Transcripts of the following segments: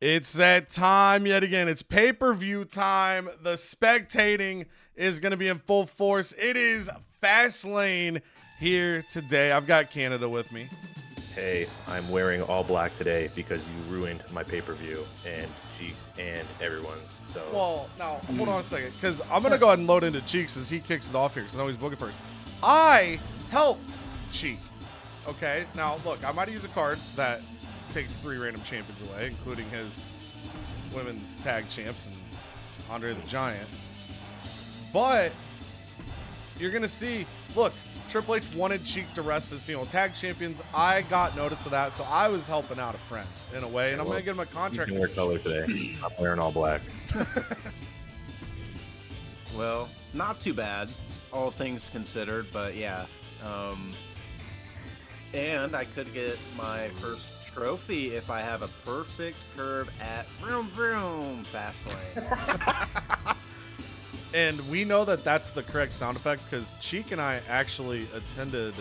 It's that time yet again. It's pay-per-view time. The spectating is going to be in full force. It is Fastlane here today. I've got Canada with me. Hey, I'm wearing all black today because you ruined my pay-per-view and Cheeks and everyone. So Well, now, hold on a second, because I'm going to go ahead and load into Cheeks as he kicks it off here, because I know he's booking first. I helped Cheek. Okay? Now, look, I might use a card that takes 3 random champions away, including his women's tag champs and Andre the Giant. But you're going to see, look, Triple H wanted Cheek to rest his female tag champions. I got notice of that, so I was helping out a friend in a way, and I'm going to get him a contract. You can wear color today. I'm wearing all black. Well, not too bad, all things considered, but yeah. And I could get my first trophy if I have a perfect curve at Vroom Vroom Fastlane. And we know that that's the correct sound effect because Cheek and I actually attended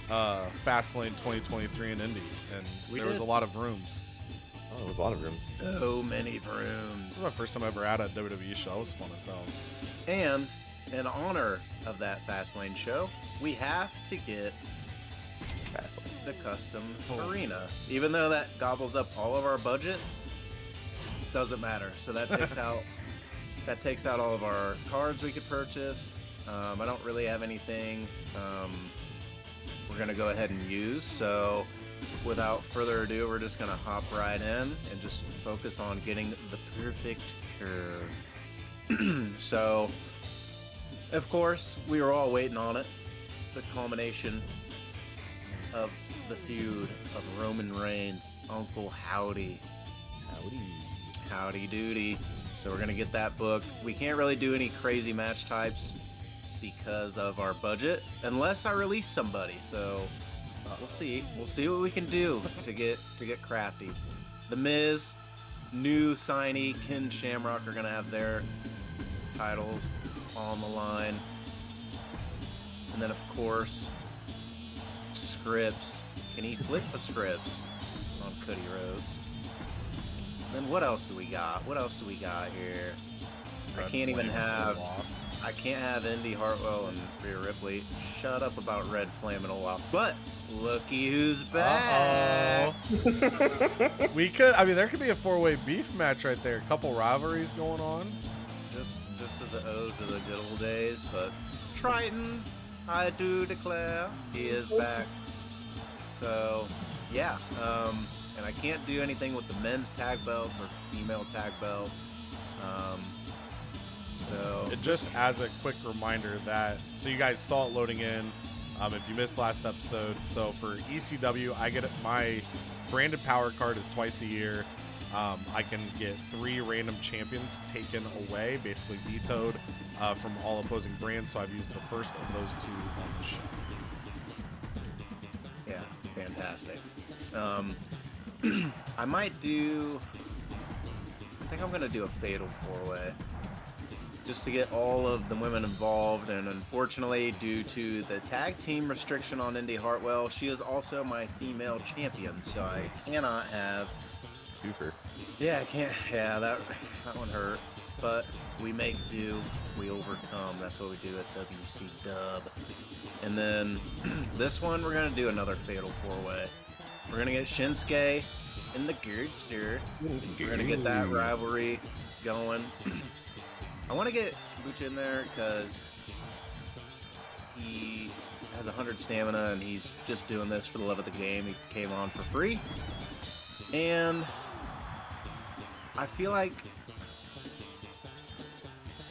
Fastlane 2023 in Indy, and there was a lot of rooms. Oh, there was a lot of rooms. So many This rooms. was my first time ever at a WWE show. It was fun as hell. And in honor of that Fastlane show, we have to get the custom arena. Even though that gobbles up all of our budget, doesn't matter. So that takes out all of our cards we could purchase. I don't really have anything we're gonna go ahead and use. So without further ado, we're just gonna hop right in and just focus on getting the perfect curve. So of course we were all waiting on it. The culmination of the feud of Roman Reigns, Uncle Howdy. Howdy doody. So we're going to get that book. We can't really do any crazy match types because of our budget, unless I release somebody. So we'll see. We'll see what we can do to get crafty. The Miz, new signee, Ken Shamrock are going to have their titles on the line. And then, of course, Scripps. Can he flip the Scripps on Cody Rhodes? Then what else do we got? What else do we got here? I can't have Indy Hartwell and Rhea Ripley. Shut up about Red Flame and Olaf. But looky who's back. We could. I mean, there could be a 4-way beef match right there. A couple rivalries going on. Just as an ode to the good old days. But Triton, I do declare, he is back. So, yeah, and I can't do anything with the men's tag belts or female tag belts. So Just as a quick reminder that, so you guys saw it loading in, if you missed last episode. So for ECW, I get my branded power card is twice a year. I can get 3 random champions taken away, basically vetoed from all opposing brands. So I've used the first of those 2 on the show. yeah, fantastic. I think I'm gonna do a fatal 4-way just to get all of the women involved, and unfortunately due to the tag team restriction on Indy Hartwell, she is also my female champion, so I cannot have Super. I can't. Yeah, that one hurt, but we make do, we overcome. That's what we do at WC Dub. And then this one, we're gonna do another fatal 4-way. We're gonna get Shinsuke in the Geardster. We're gonna get that rivalry going. I want to get Lucha in there because he has 100 stamina and he's just doing this for the love of the game. He came on for free. And I feel like,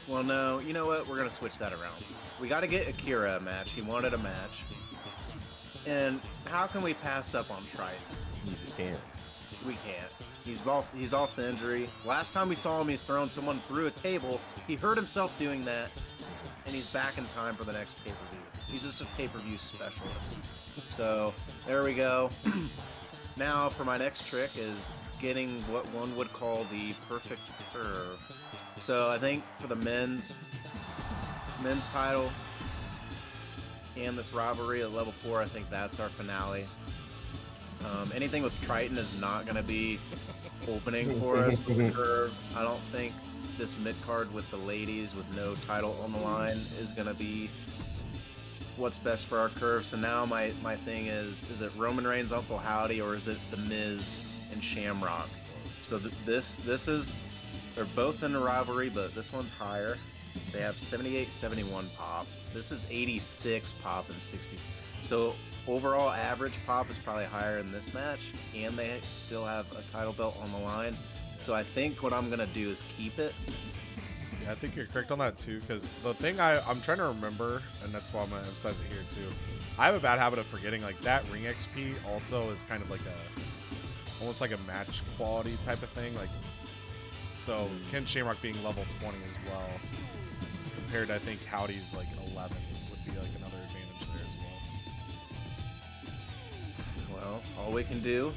well, no, you know what? We're going to switch that around. We got to get Akira a match. He wanted a match. And how can we pass up on Triton? You just can't. We can't. He's off the injury. Last time we saw him, he's throwing someone through a table. He hurt himself doing that, and he's back in time for the next pay-per-view. He's just a pay-per-view specialist. So there we go. Now for my next trick is getting what one would call the perfect curve. So I think for the men's title and this rivalry at level 4, I think that's our finale. Anything with Triton is not going to be opening for us with the curve. I don't think this mid card with the ladies with no title on the line is gonna be what's best for our curve. So now my thing is it Roman Reigns, Uncle Howdy, or is it The Miz and Shamrock? So this is, they're both in the rivalry, but this one's higher. They have 78, 71 pop. This is 86 pop and 60. So overall average pop is probably higher in this match, and they still have a title belt on the line. So I think what I'm gonna do is keep it. Yeah, I think you're correct on that too, because the thing I'm trying to remember, and that's why I'm gonna emphasize it here too. I have a bad habit of forgetting, like, that ring XP also is kind of like almost like a match quality type of thing. Like, so Ken Shamrock being level 20 as well, compared to, I think Howdy's like 11 would be like another advantage there as well. Well, all we can do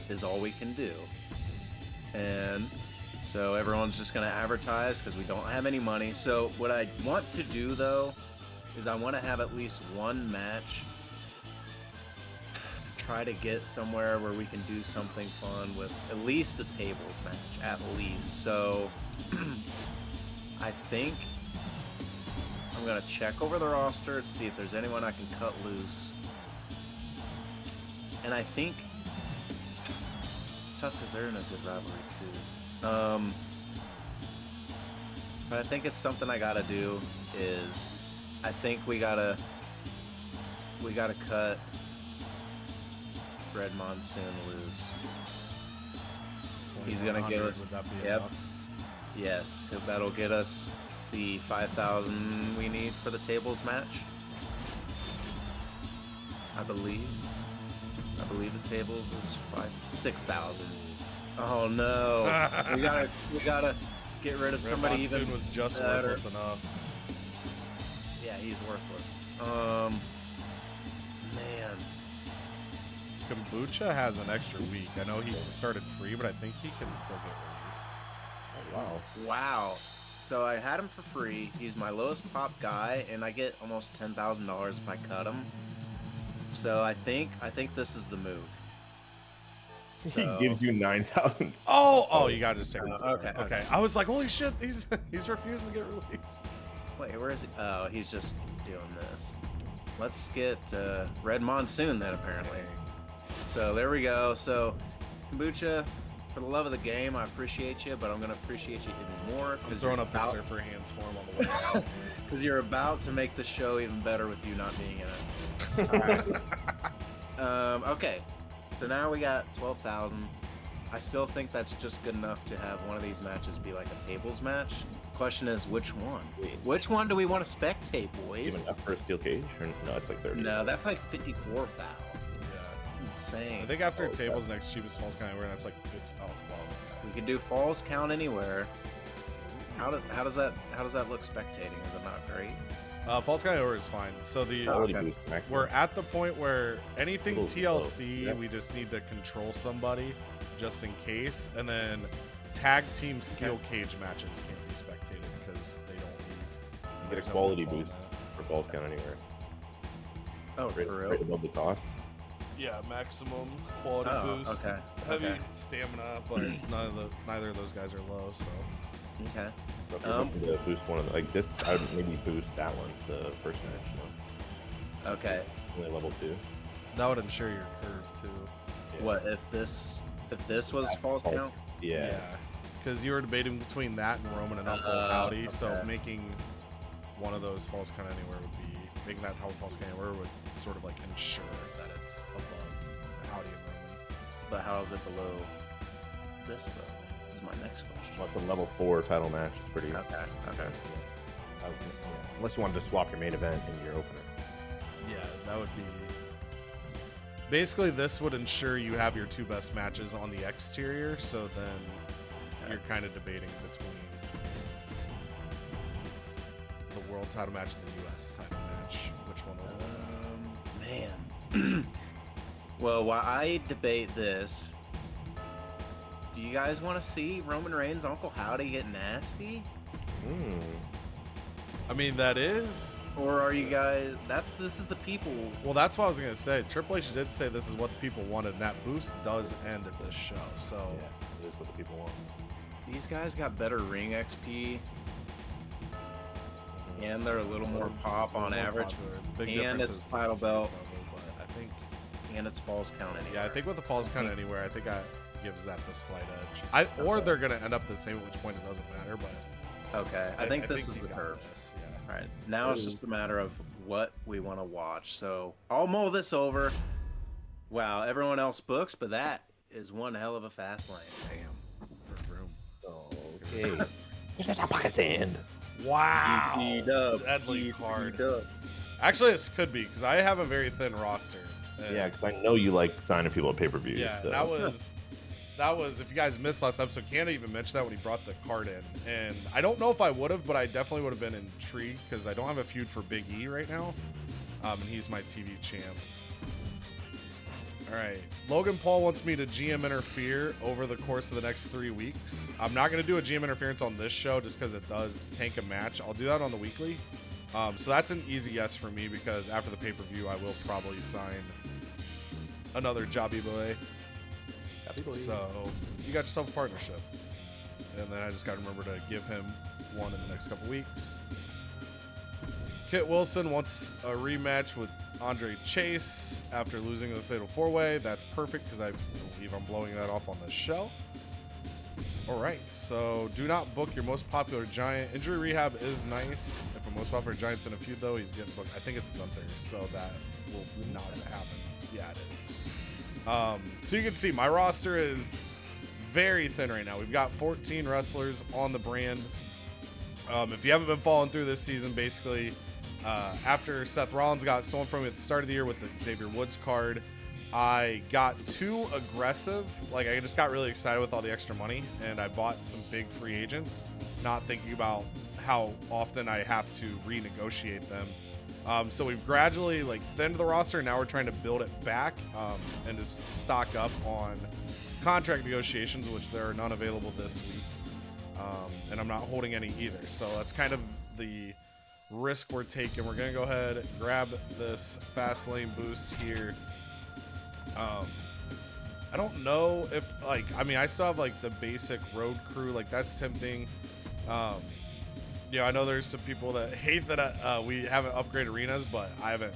is all we can do. And so everyone's just going to advertise because we don't have any money. So what I want to do, though, is I want to have at least one match. Try to get somewhere where we can do something fun with at least a tables match, at least. So I think I'm going to check over the roster to see if there's anyone I can cut loose. And I think it's tough because they're in a good rivalry too. But I think it's something I gotta do is I think we gotta cut Red Monsoon loose. He's gonna get us. Would that be Yep. enough? Yes, that'll get us the 5,000 we need for the tables match. I believe the tables is 6,000. Oh no, we gotta get rid of somebody Monsoon even was just better. worthless enough. Yeah, he's worthless. Man, Kombucha has an extra week. I know he started free, but I think he can still get released. Oh, wow. wow. So I had him for free. He's my lowest pop guy, and I get almost $10,000 if I cut him. So I think this is the move. So- He gives you 9,000. Oh, you gotta just take him. okay. I was like, holy shit, he's refusing to get released. Wait, where is he? Oh, he's just doing this. Let's get Red Monsoon then, apparently. So there we go. So Kombucha, for the love of the game, I appreciate you, but I'm gonna appreciate you even more I'm throwing up the surfer hands for him on the way out. because you're about to make the show even better with you not being in it. All right. Okay. So now we got 12,000. I still think that's just good enough to have one of these matches be like a tables match. Question is, which one? Which one do we want to spectate, boys? Even up for a steel cage? Or no, it's like 30. No, that's like 54,000. Yeah. Insane. I think after tables, next cheapest falls kind of weird. That's like 12. We can do falls count anywhere. How does that look spectating? Is it not great? Falls kind of is fine. So Okay. we're at the point where anything Little TLC, slow. Yep. we just need to control somebody just in case, and then tag team steel cage matches can't be spectated because they don't leave. And Get there's a no quality pinfall in boost that. for balls count anywhere. Oh, Right, for right real? above the cost. Yeah, maximum quality Oh, boost. okay. Heavy Okay. stamina, but neither of those guys are low. So Okay. So if you're looking to boost one of the, like this, I would maybe boost that one, the first match. You know, Okay. only level 2. that would ensure your curve too. Yeah. What if this was falls Falls. count? Yeah. Because you were debating between that and Roman and Uncle Howdy, so okay. making one of those falls count anywhere would be making that title falls count anywhere would sort of like ensure that it's above Howdy and Roman. But how is it below this though? Is my next question. Well, it's a level 4 title match. It's pretty. Okay. Yeah, unless you wanted to swap your main event and your opener. Yeah, that would be. Basically, this would ensure you have your two best matches on the exterior, so then you're kind of debating between the world title match and the U.S. title match. Which one would win? Man. Well, while I debate this, do you guys want to see Roman Reigns, Uncle Howdy get nasty? I mean, that is. Or are you guys? This is the people. Well, that's what I was gonna say. Triple H did say this is what the people wanted, and that boost does end at this show. So is what the people want. These guys got better ring XP, and they're a little more pop on average. Big And difference it's is the title belt. but I think, And it's falls count anyway. yeah, I think with the falls count anywhere, I think that gives that the slight edge. Or they're gonna end up the same, at which point it doesn't matter. But Okay, I think this is you the got curve. this, yeah. All right, now it's just a matter of what we want to watch. So I'll mull this over. Wow, everyone else books, but that is one hell of a fast lane. Damn. For room. Okay. There's a pocket sand. Wow. ECW, Deadly card. ECW. Actually, this could be because I have a very thin roster. And Yeah, because I know you like signing people at pay-per-view. yeah, so. that was if you guys missed last episode, Canada even mentioned that when he brought the card in. And I don't know if I would have, but I definitely would have been intrigued because I don't have a feud for Big E right now. And he's my TV champ. All right. Logan Paul wants me to GM interfere over the course of the next 3 weeks. I'm not going to do a GM interference on this show just because it does tank a match. I'll do that on the weekly. So that's an easy yes for me because after the pay-per-view, I will probably sign another Jobby Boy. So you got yourself a partnership. And then I just got to remember to give him one in the next couple weeks. Kit Wilson wants a rematch with Andre Chase after losing the Fatal 4-Way. That's perfect because I believe I'm blowing that off on the show. All right, so do not book your most popular giant. Injury rehab is nice. If a most popular giant's in a feud, though, he's getting booked. I think it's Gunther, so that will not happen. Yeah, it is. So you can see my roster is very thin right now. We've got 14 wrestlers on the brand. If you haven't been following through this season, basically, after Seth Rollins got stolen from me at the start of the year with the Xavier Woods card, I got too aggressive. Like, I just got really excited with all the extra money, and I bought some big free agents, not thinking about how often I have to renegotiate them. So we've gradually thinned the roster, and now we're trying to build it back and just stock up on contract negotiations, which there are none available this week. And I'm not holding any either. So that's kind of the risk we're taking. We're gonna go ahead and grab this Fastlane boost here. I don't know if I still have the basic road crew, that's tempting. I know there's some people that hate that we haven't upgraded arenas, but I haven't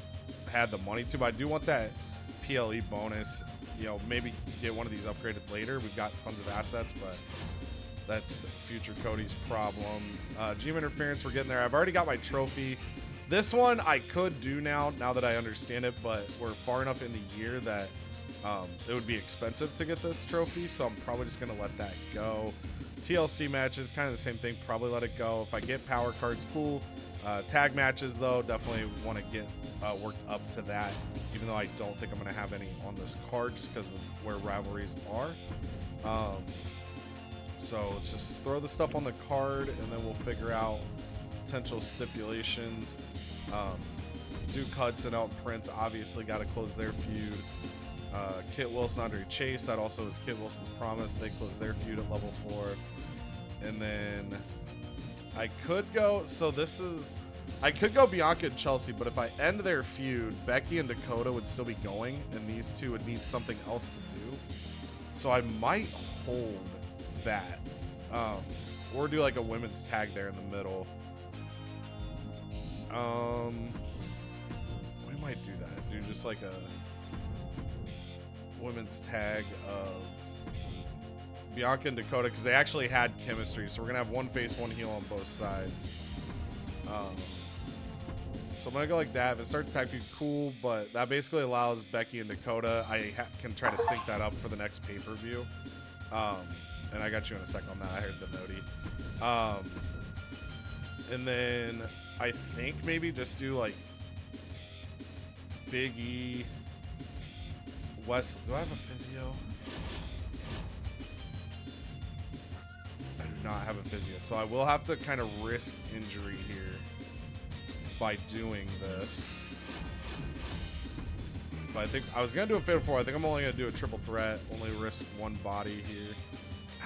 had the money to. But I do want that PLE bonus. Maybe get one of these upgraded later. We've got tons of assets, but that's future Cody's problem. GM interference, we're getting there. I've already got my trophy. This one I could do now that I understand it, but we're far enough in the year that it would be expensive to get this trophy, so I'm probably just going to let that go. TLC matches, kind of the same thing, probably let it go. If I get power cards, cool. Tag matches, though, definitely want to get worked up to that, even though I don't think I'm going to have any on this card just because of where rivalries are. So let's just throw the stuff on the card, and then we'll figure out potential stipulations. Duke Hudson, Elton Prince, obviously got to close their feud. Kit Wilson, Andre Chase, that also is Kit Wilson's promise. They close their feud at level 4. And then I could go, I could go Bianca and Chelsea, but if I end their feud, Becky and Dakota would still be going, and these two would need something else to do. So I might hold that. Or do a women's tag there in the middle. We might do that. Do just a women's tag of Bianca and Dakota, because they actually had chemistry. So we're gonna have one face, one heel on both sides. So I'm gonna go like that. If it starts tag feud, cool, but that basically allows Becky and Dakota. I can try to sync that up for the next pay-per-view. And I got you in a second on that. I heard the noti. And then I think maybe just do Big E. West, do I have a physio? I do not have a physio, so I will have to kind of risk injury here by doing this. But I think I was gonna do a fatal 4. I think I'm only gonna do a triple threat, only risk one body here.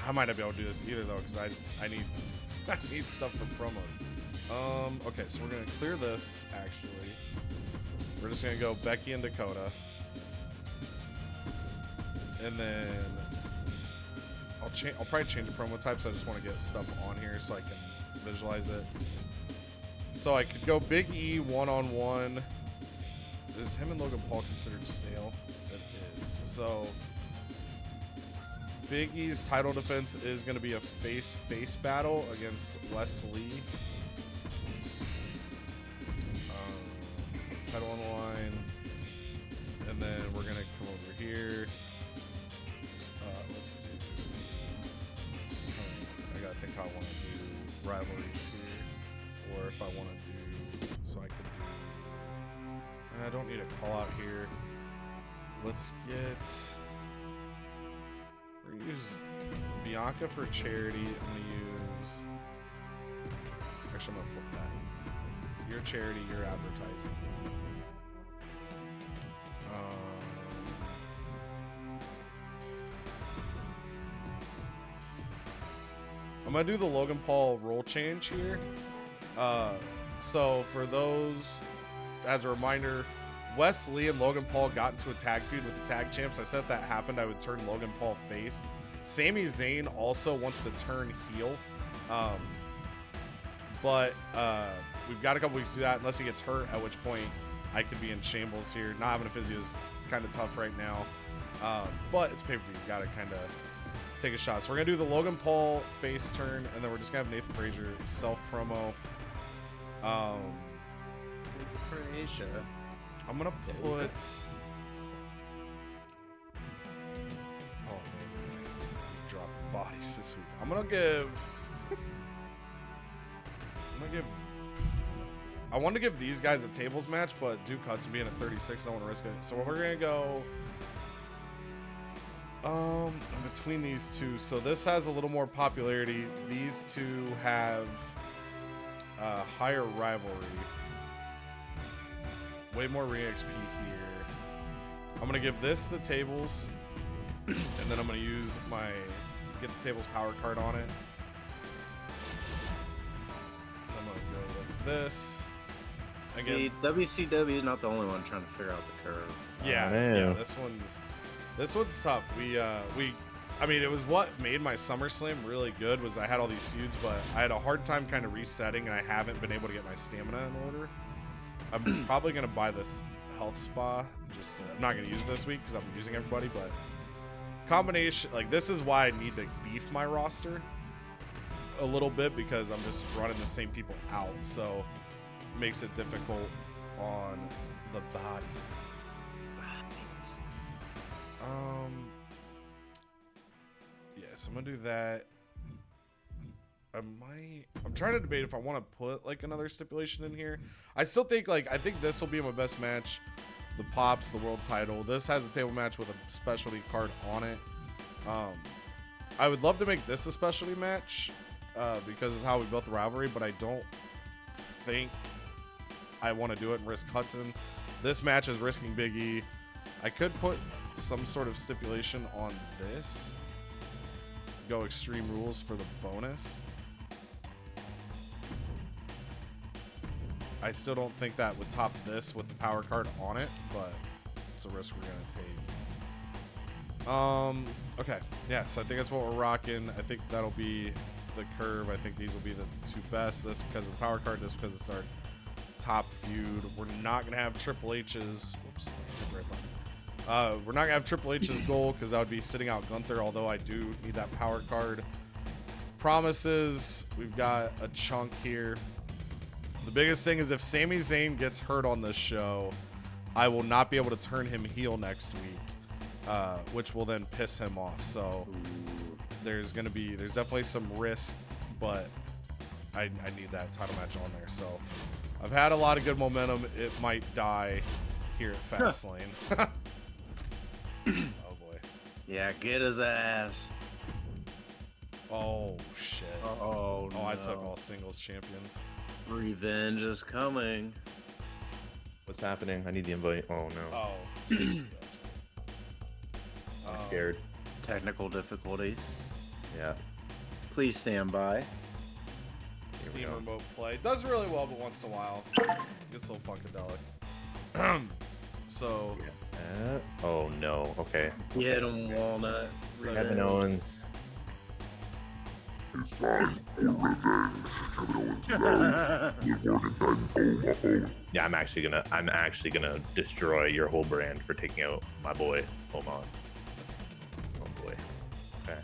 I might not be able to do this either though, because I need I need stuff for promos. Okay, so we're gonna clear this. Actually, we're just gonna go Becky and Dakota. And then I'll probably change the promo types. I just want to get stuff on here so I can visualize it. So I could go Big E one-on-one. Is him and Logan Paul considered stale? It is. So Big E's title defense is going to be a face-face battle against Wes Lee. Title on the line. And then we're going to come over here. Let's do... I got to think how I want to do rivalries here. Or if I want to do... So I could do... I don't need a call out here. Let's get... We're going to use Bianca for charity. I'm going to use... Actually, I'm going to flip that. Your charity, your advertising. I'm going to do the Logan Paul role change here. So for those, as a reminder, Wes Lee and Logan Paul got into a tag feud with the tag champs. I said if that happened, I would turn Logan Paul face. Sami Zayn also wants to turn heel. But we've got a couple weeks to do that unless he gets hurt, at which point I could be in shambles here. Not having a physio is kind of tough right now. But it's pay-per-view. You got to kind of take a shot. So we're going to do the Logan Paul face turn, and then we're just going to have Nathan Frazier self-promo. Frazier. I'm going to put... Oh, man. We're dropping bodies this week. I'm going to give... I wanted to give these guys a tables match, but Duke Hudson being at 36, I don't want to risk it. So we're going to go... in between these two. So this has a little more popularity. These two have higher rivalry. Way more re-XP here. I'm going to give this the tables. And then I'm going to use my get the tables power card on it. I'm going to go with this. Again, See, WCW is not the only one trying to figure out the curve. yeah, this one's tough. I mean, it was what made my SummerSlam really good was I had all these feuds, but I had a hard time kind of resetting, and I haven't been able to get my stamina in order. I'm probably going to buy this health spa. I'm not going to use it this week because I'm using everybody, but combination, like this is why I need to beef my roster a little bit because I'm just running the same people out. So it makes it difficult on the bodies. So I'm gonna do that. I'm trying to debate if I want to put like another stipulation in here. I still think I think this will be my best match. The Pops, the world title. This has a table match with a specialty card on it. I would love to make this a specialty match because of how we built the rivalry, but I don't think I want to do it and risk Hudson. This match is risking Big E. I could put some sort of stipulation on this. Go Extreme Rules for the bonus. I still don't think that would top this with the power card on it, but it's a risk we're gonna take. Okay, yeah, so I think that's what we're rocking. I think that'll be the curve. I think these will be the two best. This because of the power card, this because it's our top feud. We're not gonna have Triple H's. Whoops, right button. We're not gonna have Triple H's goal because that would be sitting out Gunther, although I do need that power card. Promises, we've got a chunk here. The biggest thing is if Sami Zayn gets hurt on this show, I will not be able to turn him heel next week, which will then piss him off. So there's definitely some risk, but I need that title match on there. So I've had a lot of good momentum. It might die here at Fastlane. Oh boy. Yeah, get his ass. Oh shit. Oh no. I took all singles champions. Revenge is coming. What's happening? I need the invite. Oh no. Oh. I'm scared. Technical difficulties. Yeah. Please stand by. Steam remote play does really well, but once in a while gets a little funkadelic. So. Oh no. Okay. Get him, Walnut. So Kevin Owens. Yeah, I'm actually gonna destroy your whole brand for taking out my boy Omos. Oh boy. Okay,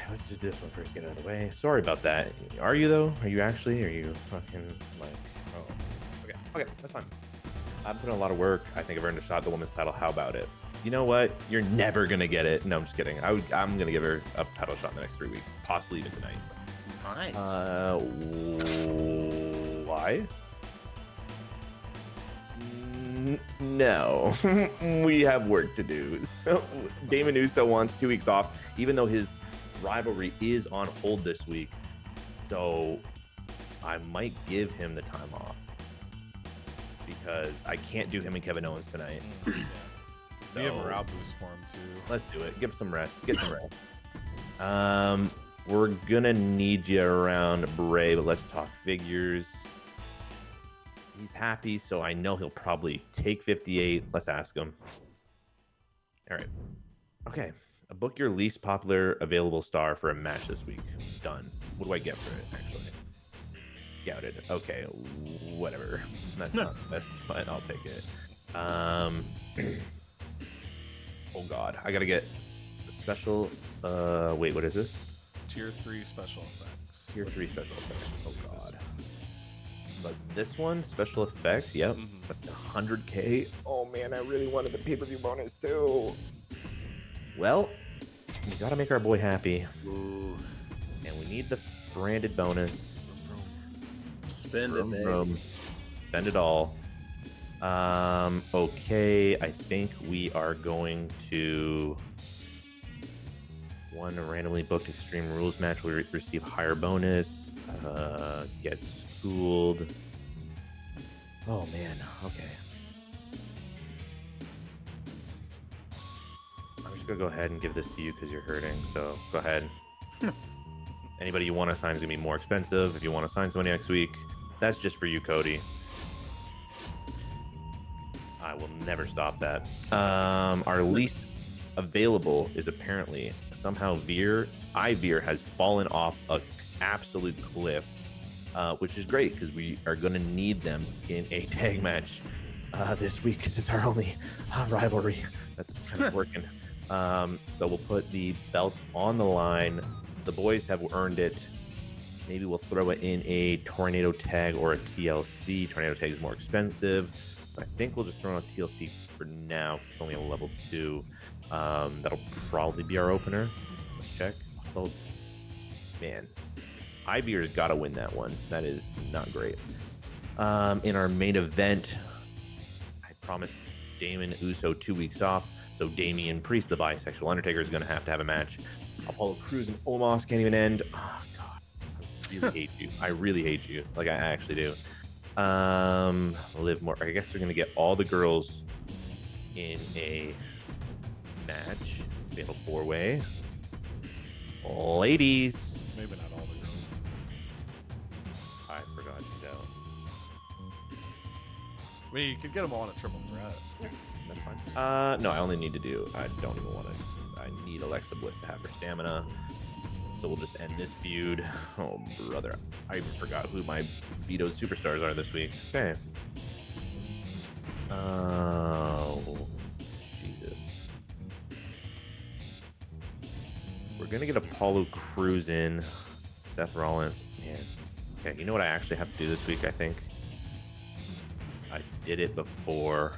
let's just do this one first, get it out of the way. Sorry about that. Are you though? Are you actually? Are you fucking like? Oh, okay, that's fine. I'm putting a lot of work. I think I've earned a shot at the women's title. How about it? You know what? You're never gonna get it. No, I'm just kidding. I'm gonna give her a title shot in the next 3 weeks, possibly even tonight. Nice. Why? No, we have work to do. So Damon Uso wants 2 weeks off, even though his rivalry is on hold this week. So I might give him the time off because I can't do him and Kevin Owens tonight. Yeah. Be a morale boost for him too. Let's do it. Give some rest. Get some rest. We're gonna need you around Bray, but let's talk figures. He's happy, so I know he'll probably take 58. Let's ask him. All right. Okay. Book your least popular available star for a match this week. Done. What do I get for it, actually? Scouted. Okay. Whatever. That's not the best, but I'll take it. Oh, God. I got to get the special. Wait, what is this? Tier 3 special effects. Tier 3 special effects. Oh, God. Was this one special effects? Yep. That's 100K. Oh man, I really wanted the pay-per-view bonus too. Well, we gotta make our boy happy. Ooh. And we need the branded bonus. Spend it, man. Spend it all. Okay, I think we are going to one randomly booked Extreme Rules match. We receive higher bonus. Get schooled. Oh man, okay. I'm just gonna go ahead and give this to you because you're hurting, so go ahead. Anybody you want to sign is gonna be more expensive. If you want to sign somebody next week, that's just for you, Cody. I will never stop that. Our least available is apparently somehow Veer. Veer has fallen off a absolute cliff. Which is great because we are going to need them in a tag match this week because it's our only rivalry that's kind of working. So we'll put the belts on the line. The boys have earned it. Maybe we'll throw it in a tornado tag or a TLC. Tornado tag is more expensive, but I think we'll just throw in a TLC for now. It's only a level 2. That'll probably be our opener. Let's check. Oh, man. Ivy's got to win that one. That is not great. In our main event, I promised Damon Uso 2 weeks off, so Damian Priest, the bisexual Undertaker, is going to have a match. Apollo Crews and Omos can't even end. Oh, God. I really hate you. I really hate you. Like, I actually do. Liv Morgan. I guess they're going to get all the girls in a match. Fatal 4-way. Ladies. Maybe not all the girls. I forgot to know. I mean, you could get them all in a triple threat. That's fine. No, I only need to do. I don't even want to. I need Alexa Bliss to have her stamina. So we'll just end this feud. Oh, brother. I even forgot who my vetoed superstars are this week. Okay. Oh, Jesus. We're going to get Apollo Crews in. Seth Rollins. Man. Okay, you know what I actually have to do this week, I think? I did it before.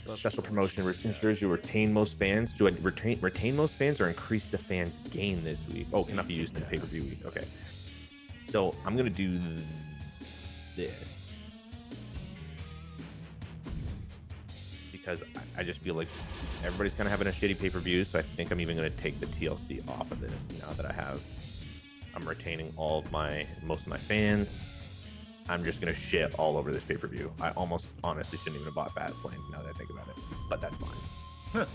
Special promotion ensures you retain most fans. Do I retain most fans or increase the fans gain this week? Oh, cannot be used in pay-per-view week. Okay. So I'm gonna do this because I just feel like everybody's kind of having a shitty pay-per-view, so I think I'm even gonna take the TLC off of this now that I'm retaining most of my fans. I'm just gonna shit all over this pay-per-view. I almost honestly shouldn't even have bought Fastlane now that I think about it, but that's fine. Huh.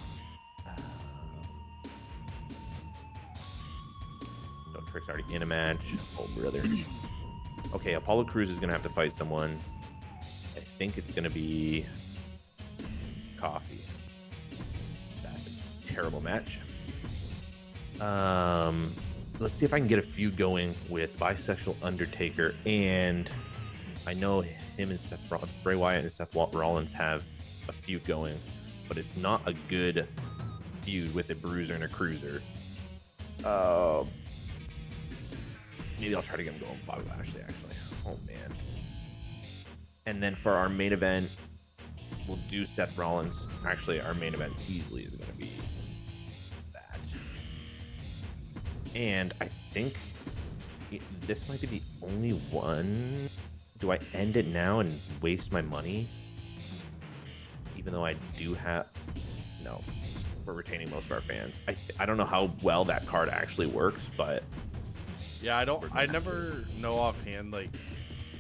No Trick's already in a match. Oh, brother. Okay, Apollo Crews is gonna have to fight someone. I think it's gonna be coffee. That's a terrible match. Let's see if I can get a feud going with Bisexual Undertaker, and I know him and Bray Wyatt and Seth Rollins have a feud going, but it's not a good feud with a bruiser and a cruiser. Maybe I'll try to get him going with Bobby Lashley, actually. Oh, man. And then for our main event, we'll do Seth Rollins. Actually, our main event easily is going to be that. And I think this might be the only one. Do I end it now and waste my money? Even though I do have... No. We're retaining most of our fans. I don't know how well that card actually works, but... Yeah, I never know offhand. Like,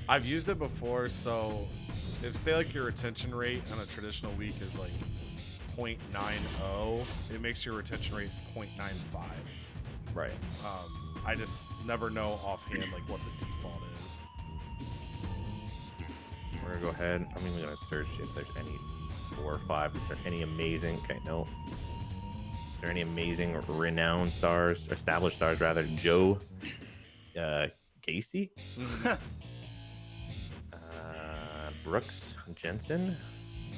I've used it before, so if, say, like, your retention rate on a traditional week is, like, 0.90, it makes your retention rate 0.95. Right. I just never know offhand, like, what the default is. We're going to go ahead. I'm even going to search if there's any 4 or 5. Is there any amazing... Okay, no. Is there any amazing or renowned stars, established stars, rather? Joe Gacy? Brooks Jensen?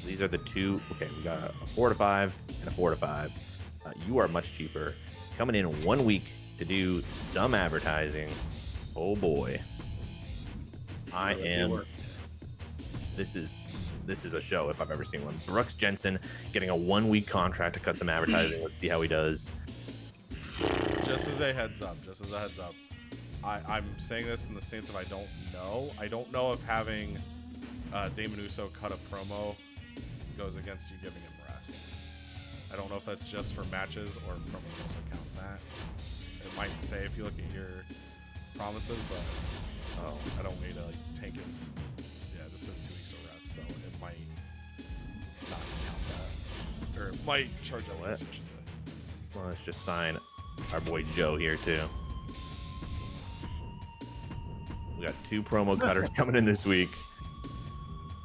These are the two. Okay, we got a 4 to 5 and a 4 to 5. You are much cheaper. Coming in 1 week to do some advertising. Oh boy. I am... This is a show if I've ever seen one. Brooks Jensen getting a 1 week contract to cut some advertising. Let's see how he does. Just as a heads up, I'm saying this in the stance of I don't know. I don't know if having Damon Uso cut a promo goes against you giving him rest. I don't know if that's just for matches or if promos also count that. It might say if you look at your promises, but I don't need to like tank his. Yeah, this says 2 weeks of rest, so it might not count that, or it might charge that less, I should say. Well, let's just sign our boy Joe here too. We got 2 promo cutters coming in this week.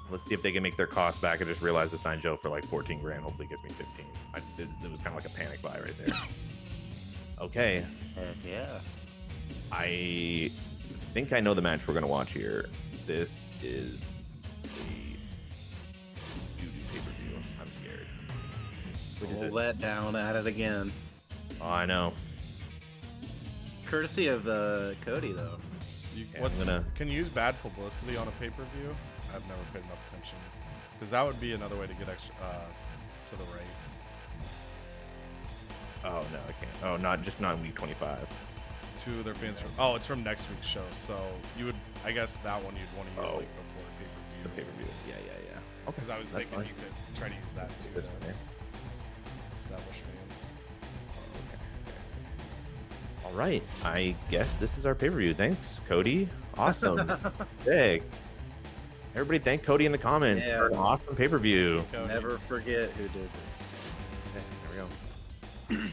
Let's see if they can make their cost back. I just realized I signed Joe for like 14 grand. Hopefully it gets me 15. It was kind of like a panic buy right there. Okay. Yeah. I think I know the match we're going to watch here. This is a doo-doo pay-per-view. I'm scared. Which is it? Let down at it again. Oh, I know. Courtesy of Cody, though. Can you use bad publicity on a pay-per-view? I've never paid enough attention, because that would be another way to get extra to the right. Oh no, I can't. Oh, not week 25. To their fans from. Oh, it's from next week's show, so you would. I guess that one you'd want to use like before pay-per-view. The pay-per-view. Yeah. Okay. Because I was thinking fine. you could try to use that too. This To one here. establish fans. All right. I guess this is our pay-per-view. Thanks, Cody. Awesome. Big. Everybody thank Cody in the comments for an awesome pay-per-view. Never forget who did this. Okay, there we go.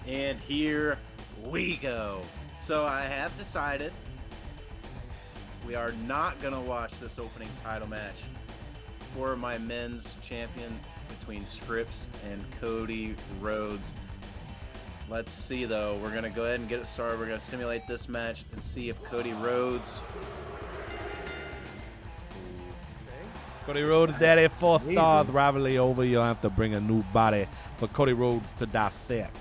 And here we go. So I have decided we are not going to watch this opening title match for my men's champion between Scripps and Cody Rhodes. Let's see, though. We're going to go ahead and get it started. We're going to simulate this match and see if Cody Rhodes... Cody Rhodes, daddy, 4 stars. Rivalry over. You'll have to bring a new body for Cody Rhodes to dissect.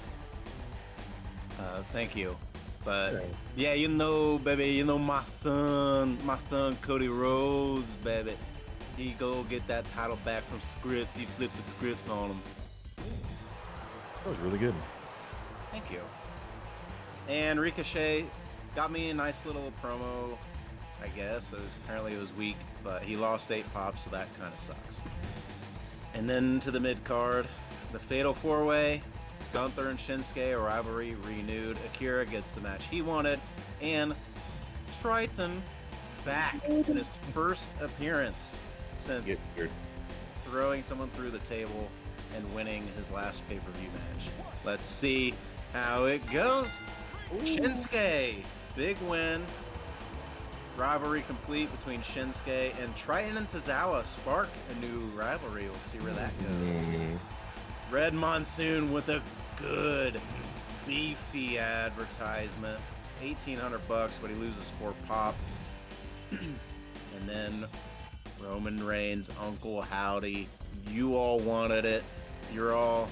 Thank you. But, yeah, you know, baby, you know my son Cody Rhodes, baby. He go get that title back from Scripps. He flipped the scripts on him. That was really good. Thank you. And Ricochet got me a nice little promo, I guess. Apparently it was weak, but he lost 8 pops, so that kind of sucks. And then to the mid-card, the Fatal 4-Way, Gunther and Shinsuke, a rivalry renewed. Akira gets the match he wanted, and Triton back in his first appearance since throwing someone through the table and winning his last pay-per-view match. Let's see how it goes. Shinsuke, big win. rivalry complete between Shinsuke and Triton and Tozawa spark a new rivalry. We'll see where that goes. Red Monsoon with a good, beefy advertisement. $1,800, but he loses 4 pop. And then Roman Reigns, Uncle Howdy. You all wanted it. You're all...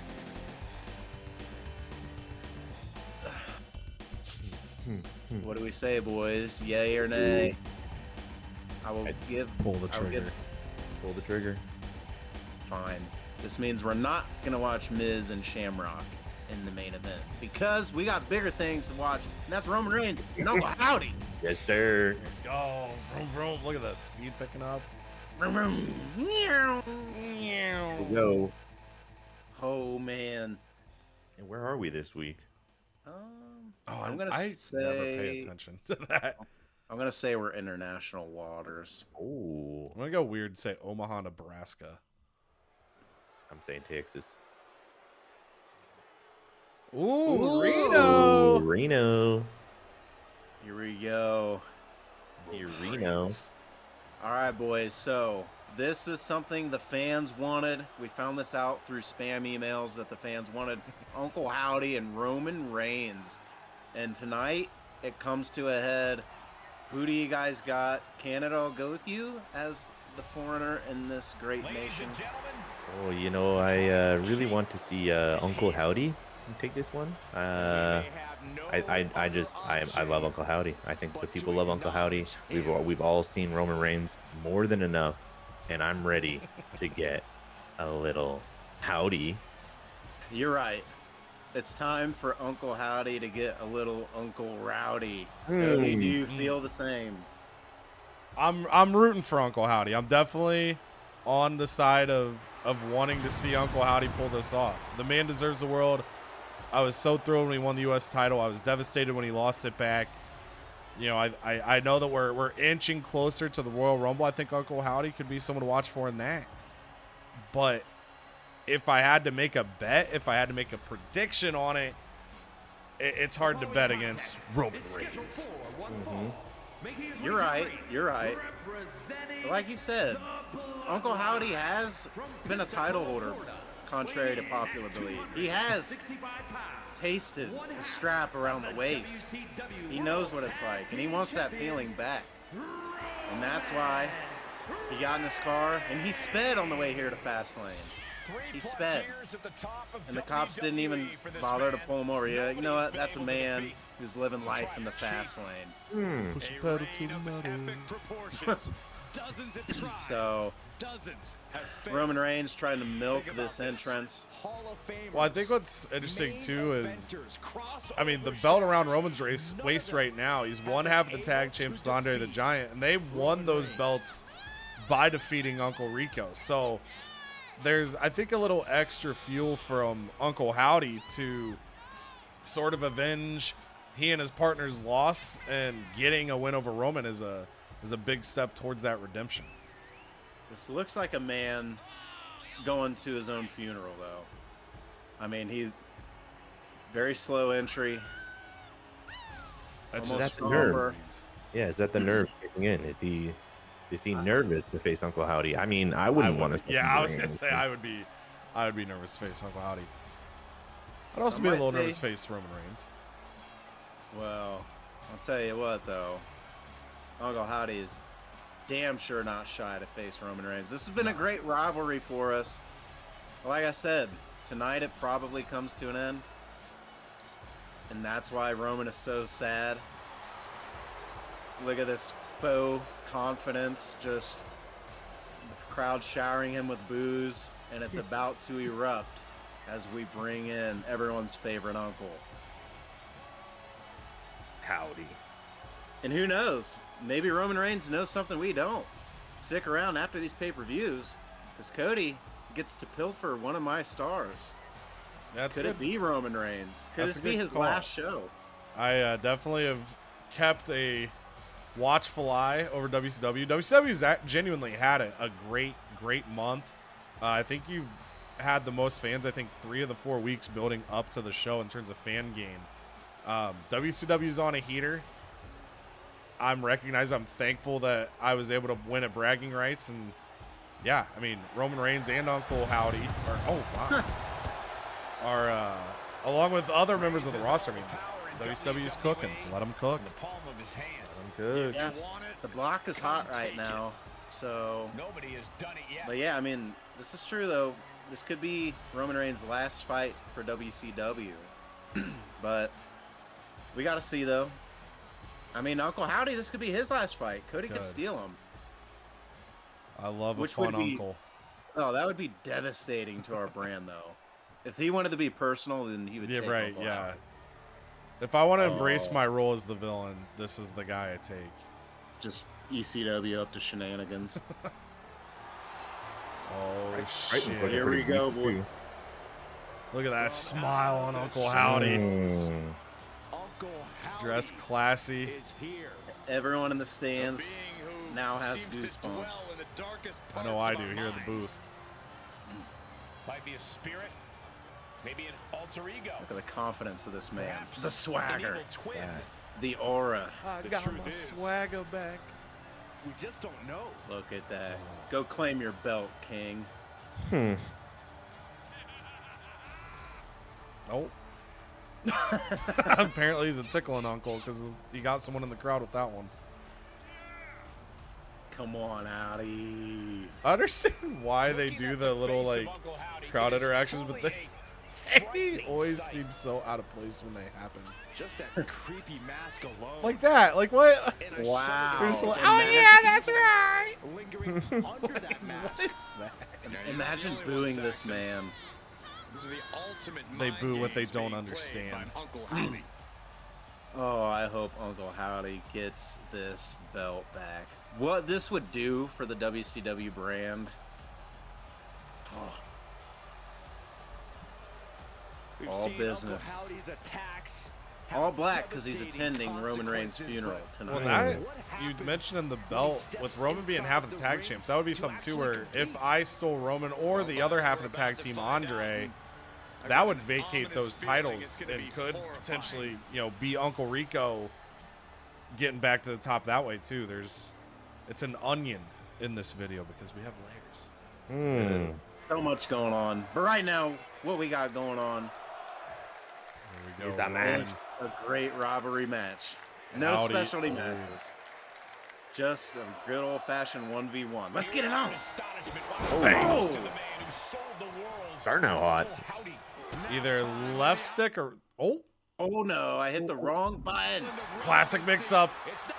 What do we say, boys? Yay or nay? I will give... Pull the trigger. Pull the trigger. Fine. This means we're not going to watch Miz and Shamrock in the main event because we got bigger things to watch, and that's Roman Reigns and Uncle Howdy. Yes, sir. Let's go. Vroom, vroom. Look at the speed picking up. Vroom, vroom. We'll go. Oh, man. And where are we this week? I'm going to I say... never pay attention to that. I'm going to say we're international waters. Oh, I'm going to go weird and say Omaha, Nebraska. I'm saying Texas. Ooh, Reno. Reno. Here we go. Reno. All right, boys. So this is something the fans wanted. We found this out through spam emails that the fans wanted. Uncle Howdy and Roman Reigns. And tonight it comes to a head. Who do you guys got? Canada will go with you as the foreigner in this great nation. Oh, you know, I really want to see Uncle Howdy take this one. I love Uncle Howdy. I think the people love Uncle Howdy. We've all seen Roman Reigns more than enough, and I'm ready to get a little howdy. You're right. It's time for Uncle Howdy to get a little Uncle Rowdy. Cody, do you feel the same? I'm rooting for Uncle Howdy. I'm definitely on the side of wanting to see Uncle Howdy pull this off. The man deserves the world. I was so thrilled when he won the U.S. title. I was devastated when he lost it back. You know, I know that we're inching closer to the Royal Rumble. I think Uncle Howdy could be someone to watch for in that. But if I had to make a bet, if I had to make a prediction on it, it's hard to bet against Roman Reigns. You're right. You're right. But like you said, Uncle Howdy has been a title holder, contrary to popular belief. He has tasted the strap around the waist. He knows what it's like, and he wants that feeling back. And that's why he got in his car, and he sped on the way here to Fastlane. He sped. And the cops didn't even bother to pull him over. Yeah, you know what? That's a man who's living life in the fast lane. Push the pedal to the metal. So, Roman Reigns trying to milk this entrance. Well, I think what's interesting, too, is, I mean, the belt around Roman's waist right now, he's one half of the tag champs with Andre the Giant, and they won those belts by defeating Uncle Rico. So, there's, I think, a little extra fuel from Uncle Howdy to sort of avenge he and his partner's loss, and getting a win over Roman is a big step towards that redemption. This looks like a man going to his own funeral, though. I mean, he very slow entry. That's almost the nerve. somber. Yeah, is that the nerve kicking in? Is he nervous to face Uncle Howdy? I mean, I wouldn't want to. Yeah, I was gonna say I would be nervous to face Uncle Howdy. I'd also be a little nervous to face Roman Reigns. Well, I'll tell you what, though. Uncle Howdy is damn sure not shy to face Roman Reigns. This has been a great rivalry for us. Like I said, tonight it probably comes to an end. And that's why Roman is so sad. Look at this faux confidence, just the crowd showering him with booze, and it's about to erupt as we bring in everyone's favorite uncle. Howdy. And who knows? Maybe Roman Reigns knows something we don't. Stick around after these pay-per-views, because Cody gets to pilfer one of my stars. Could it be Roman Reigns? Could this be his last show? I definitely have kept a watchful eye over WCW. WCW's genuinely had a great month. I think you've had the most fans, I think, 3 of the 4 weeks building up to the show in terms of fan gain. WCW's on a heater. I'm recognized. I'm thankful that I was able to win at bragging rights. And, yeah, I mean, Roman Reigns and Uncle Howdy are along with other members of the roster. I mean, WCW's cooking. Let them cook. Let him cook. Yeah, the block is hot right now. So, Nobody has done it yet. but yeah, I mean, this is true though. This could be Roman Reigns' last fight for WCW. But we got to see though. I mean, Uncle Howdy, this could be his last fight. Cody could steal him. I love Which a fun would be- uncle. Oh, that would be devastating to our brand though. If he wanted to be personal, then he would Yeah, take right. Uncle Yeah. Howdy. If I want to embrace my role as the villain, this is the guy I take. Just ECW up to shenanigans. Oh, shit. Triton's Here we pretty go, weak, boy. too. Look at that smile on Uncle Howdy. Uncle Howdy Dressed classy. is here. Everyone in the stands Being who now has seems to dwell goosebumps. in the darkest I know parts I of do our here in the minds. booth. Might be a spirit, maybe an alter ego. Look at the confidence of this man. Perhaps The an swagger. evil twin. Yeah. The aura. I The got truth my is- swagger back. We just don't know. Look at that. Go claim your belt, King. Nope. Apparently he's a tickling uncle because he got someone in the crowd with that one. Come on, Howdy. I understand why they Looking do at the little face of like Uncle Howdy, crowd it is interactions, but truly they a frightening always sight. seem so out of place when they happen. Just that creepy mask alone. Like that. Like what? and a Wow. shudder They're just like, Imagine- oh yeah, that's right. lingering under that mask. What is that? Now, you're Imagine not the only one, booing this Saxton. man. These are the ultimate They mind boo what they games don't being understand. played by Uncle Howdy. Oh, I hope Uncle Howdy gets this belt back. What this would do for the WCW brand. Oh, We've All seen business. Uncle Howdy's attacks have all black because he's devastating attending Roman Reigns' consequences, funeral but Well, tonight. that What you happens mentioned the when he belt steps with Roman being inside half of the the tag ring champs. That would be to something too. actually Where if compete? I stole Roman or the other half of the tag team, Andre, that would vacate those titles and could potentially, be Uncle Rico getting back to the top that way too. It's an onion in this video because we have layers. So much going on. But right now, what we got going on Here we go. Is that Roman. is a great rivalry match. No Howdy. specialty matches. Just a good old-fashioned 1v1. Let's get it on. Bang. To the man who sold the world. Starting out hot. Uncle Howdy. Either left stick or Oh no, I hit the wrong button. classic mix up. It's not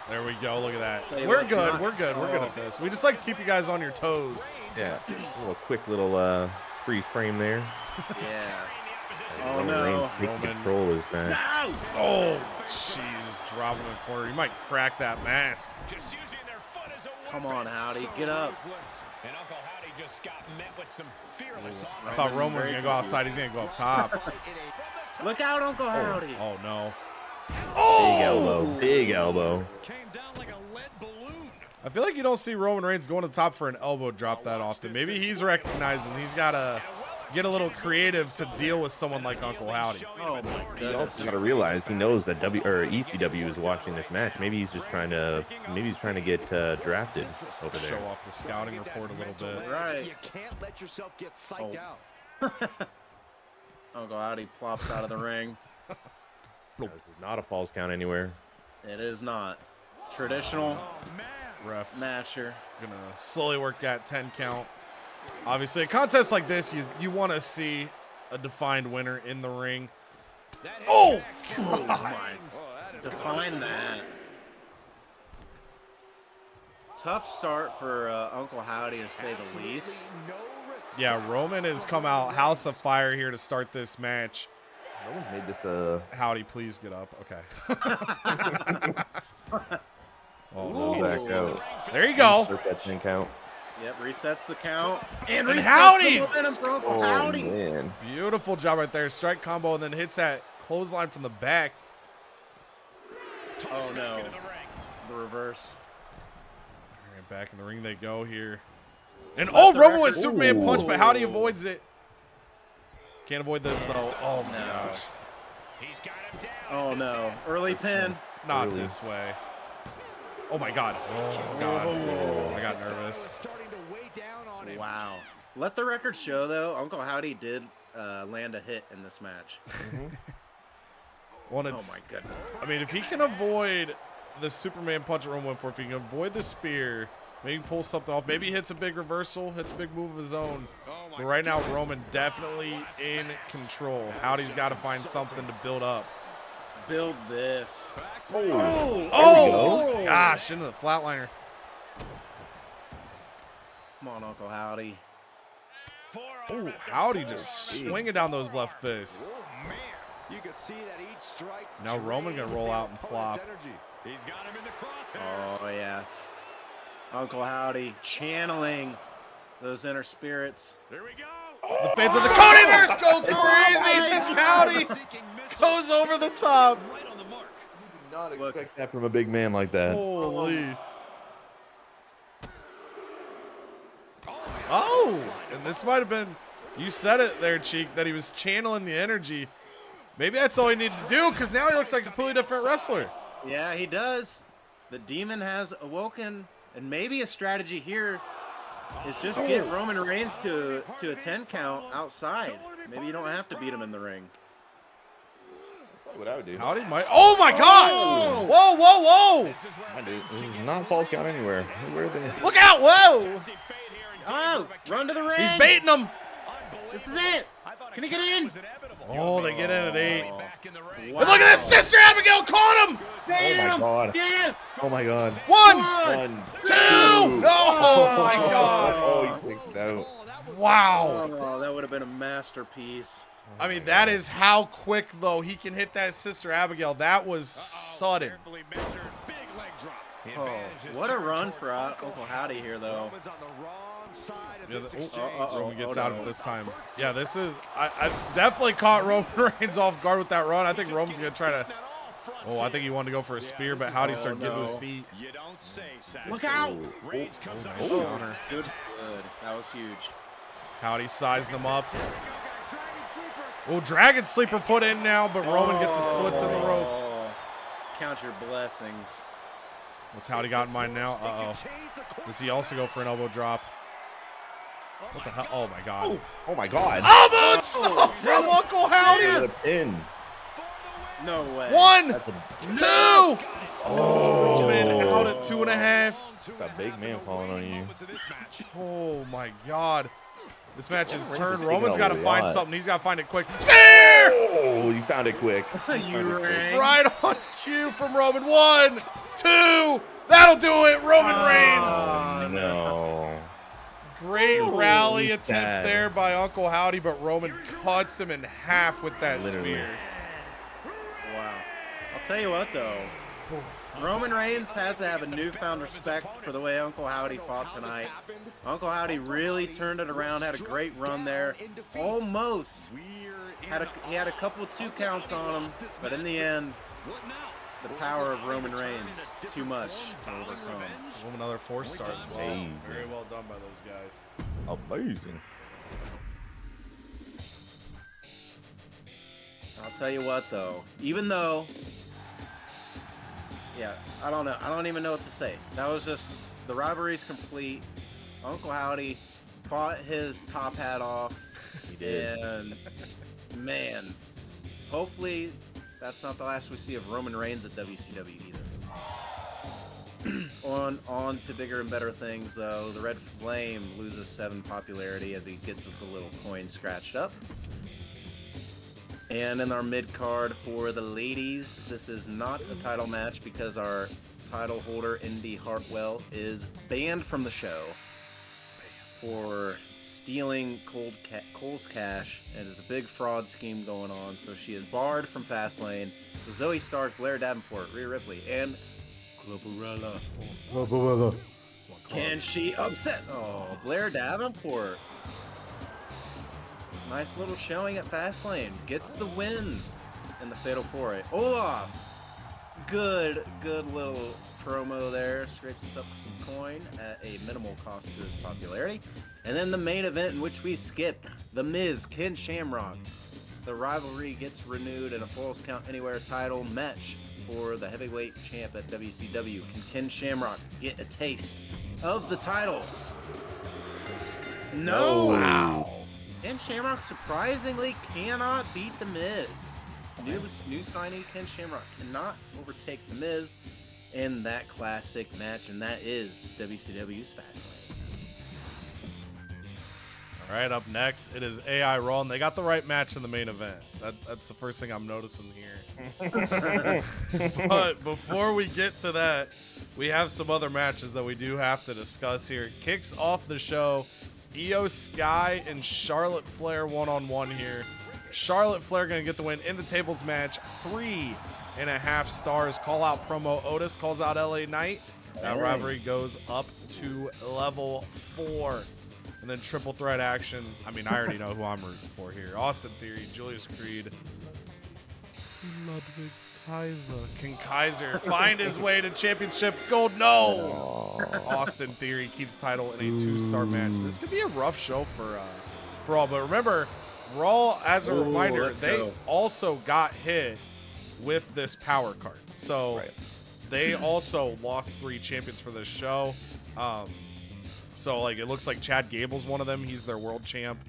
There we go. Look at that. Hey, We're let's good. not- We're good. We're good at this. We just like to keep you guys on your toes. Yeah. Quick little freeze frame there. Yeah. Oh Roman no. Reigns taking Roman. control of this match. No! Oh, Jesus. Dropping the corner. You might crack that mask. just using their foot as a Come weapon. on, Howdy, So get up. ruthless. And Uncle Howdy just got met with some fearless I offense. thought Roman was going to go outside. He's going to go up top. Look out, Uncle Howdy. Oh, no. Big elbow. Big elbow. Came down like a lead balloon. I feel like you don't see Roman Reigns going to the top for an elbow drop that often. Maybe he's recognizing he's got to get a little creative to deal with someone like Uncle Howdy. Oh my You goodness. also got to realize he knows that ECW is watching this match. Maybe he's just trying to get drafted over Show there. off the scouting report a little bit. Right. You can't let yourself get psyched Oh. out. Uncle Howdy plops out of the ring. This is not a false count anywhere. It is not. Traditional Ref matcher. gonna slowly work that 10 count. Obviously, a contest like this, you want to see a defined winner in the ring. Oh! Oh my. Define that. Tough start for Uncle Howdy to say the least. Yeah, Roman has come out House of Fire here to start this match. Roman's made this Howdy, please get up. Okay. Oh, no. Ooh. back out. There you go. Start that 10 count. Yep, resets the count. And And resets Howdy! the momentum for Uncle Oh Howdy. man. Beautiful job right there. Strike combo and then hits that clothesline from the back. Oh no. The reverse. All right, back in the ring they go here. And oh, the Roman with record. Superman punch, but Howdy Ooh. avoids it. Can't avoid this though. Oh my No. gosh. He's got him down. Oh no. Early pin. Not early. this way. Oh my God. Oh God. I got nervous. Starting to weigh down on him. Wow. Let the record show, though, Uncle Howdy did land a hit in this match. Well, Oh, it's, my goodness. I mean, if he can avoid the Superman punch at Roman went for, if he can avoid the spear, maybe pull something off, maybe he hits a big reversal, hits a big move of his own. But right now, Roman definitely in control. Howdy's got to find something to build up. Build this. Oh, gosh, into the flatliner. Come on, Uncle Howdy. Oh, Howdy just swinging down those left fists. You can see that each strike. Now Roman gonna roll out and plop. He's got him in the crosshairs. Oh, yeah. Uncle Howdy channeling those inner spirits. There we go. The fans of the CodyVerse go crazy. This Howdy goes over the top. Right on the mark. Not expect that from a big man like that. Holy. Oh, and this might have been, you said it there, Cheek, that he was channeling the energy. Maybe that's all he needed to do, because now he looks like a completely different wrestler. Yeah, he does. The demon has awoken, and maybe a strategy here is just get Roman Reigns to a 10 count outside. Maybe you don't have to beat him in the ring. What I would do. Howdy might, oh my God. Whoa, whoa, whoa. I do. This is not false count anywhere. Where are they? Look out, whoa. Oh, run to the ring. He's baiting him. This is it. Can he get in? Oh, they get in at 8. Wow. And look at this, Sister Abigail caught him. Oh my God. Yeah. Oh my God. 1, 1, 2. Oh my God. Oh, he clicked out. Wow. Oh, that would have been a masterpiece. I mean, that is how quick, though, he can hit that Sister Abigail. That was sudden. Oh, what a run for Uncle Howdy here, though. Yeah, Roman gets out of it this time. Yeah, this is, I definitely caught Roman Reigns off guard with that run. I think Roman's going to try to, oh, I think he wanted to go for a spear, but Howdy started getting to his feet. Look out. Nice Oh, counter. good. That was huge. Howdy sizing him up. Oh, Dragon Sleeper put in now, but Roman gets his foots in the rope. Oh, count your blessings. What's Howdy got in mind now? Uh-oh. Does he also go for an elbow drop? What the hell? Oh, my God. Oh my God. Elbow from Uncle Howdy. What a pin. No way. 1, 2. No. Oh, Roman out at 2.5. That big man falling on you. Oh, my God. This match is turned. taking Roman's all got to the way find on. something. He's got to find it quick. Spear! Oh, you found it quick. You rang. Right on cue from Roman. 1, 2. That'll do it. Roman Reigns. Oh, no. Great rally he's attempt sad. there by Uncle Howdy, but Roman cuts him in half with that Literally. spear. Wow. I'll tell you what, though. Roman Reigns has to have a newfound respect for the way Uncle Howdy fought tonight. Uncle Howdy really turned it around, had a great run there. Almost. He had a couple 2 counts on him, but in the end, the power of Roman Reigns, too much to overcome. Another 4-star as well. Amazing. Very well done by those guys. Amazing. I'll tell you what, though. Even though, yeah, I don't know. I don't even know what to say. That was just, the rivalry's complete. Uncle Howdy fought his top hat off. He did. And, man, hopefully that's not the last we see of Roman Reigns at WCW either. On to bigger and better things, though. The Red Flame loses 7 popularity as he gets us a little coin scratched up. And in our mid-card for the ladies, this is not a title match because our title holder, Indy Hartwell, is banned from the show for stealing Cole's cash. It is a big fraud scheme going on, so she is barred from Fastlane. So Zoe Stark, Blair Davenport, Rhea Ripley, and Clubberella. Can she upset? Oh, Blair Davenport. Nice little showing at Fastlane. Gets the win in the Fatal 4-8. Olaf. Good little promo there. Scrapes us up some coin at a minimal cost to his popularity. And then the main event in which we skip. The Miz, Ken Shamrock. The rivalry gets renewed in a Falls Count Anywhere title match for the heavyweight champ at WCW. Can Ken Shamrock get a taste of the title? No. Wow. Ken Shamrock surprisingly cannot beat The Miz. New signing Ken Shamrock cannot overtake The Miz in that classic match, and that is WCW's Fastlane. All right, up next, it is AI Raw, and they got the right match in the main event. That's the first thing I'm noticing here. But before we get to that, we have some other matches that we do have to discuss here. Kicks off the show, Io Sky and Charlotte Flair one-on-one here. Charlotte Flair going to get the win in the tables match. 3.5 stars. Call out promo. Otis calls out LA Knight. That rivalry goes up to level 4. And then triple threat action. I mean, I already know who I'm rooting for here. Austin Theory, Julius Creed, Ludwig Kaiser. Can Kaiser find his way to championship gold? No. Austin Theory keeps title in a 2-star match. This could be a rough show for Raw. But remember, Raw, as a reminder, they also got hit with this power card. So they also lost 3 champions for this show. So like it looks like Chad Gable's one of them. He's their world champ.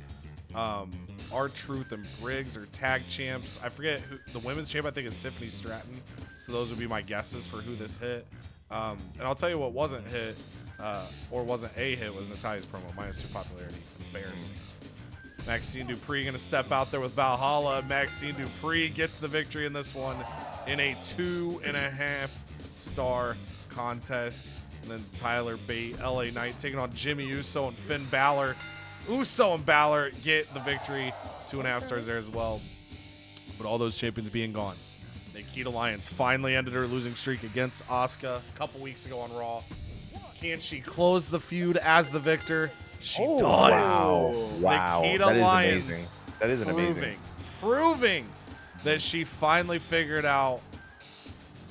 R-Truth and Briggs are tag champs. I forget who the women's champ. I think is Tiffany Stratton. So those would be my guesses for who this hit. And I'll tell you what wasn't hit or wasn't a hit was Natalia's promo. -2 popularity. Embarrassing. Maxine Dupree going to step out there with Valhalla. Maxine Dupree gets the victory in this one in a 2.5 star contest. And then Tyler Bate, LA Knight taking on Jimmy Uso and Finn Balor. Uso and Balor get the victory. 2.5 stars there as well. But all those champions being gone. Nikita Lyons finally ended her losing streak against Asuka a couple weeks ago on Raw. Can she close the feud as the victor? She does. Wow. Nikita That is Lyons amazing. That is amazing. proving that she finally figured out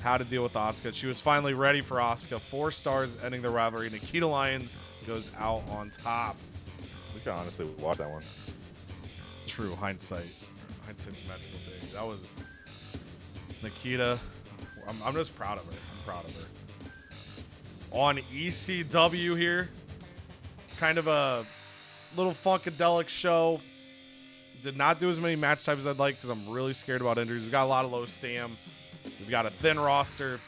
how to deal with Asuka. She was finally ready for Asuka. 4 stars ending the rivalry. Nikita Lyons goes out on top. We should honestly watch that one. True, hindsight. Hindsight's a magical thing. That was Nikita. I'm just proud of her. I'm proud of her. On ECW here, kind of a little funkadelic show. Did not do as many match types as I'd like because I'm really scared about injuries. We've got a lot of low stam. We've got a thin roster.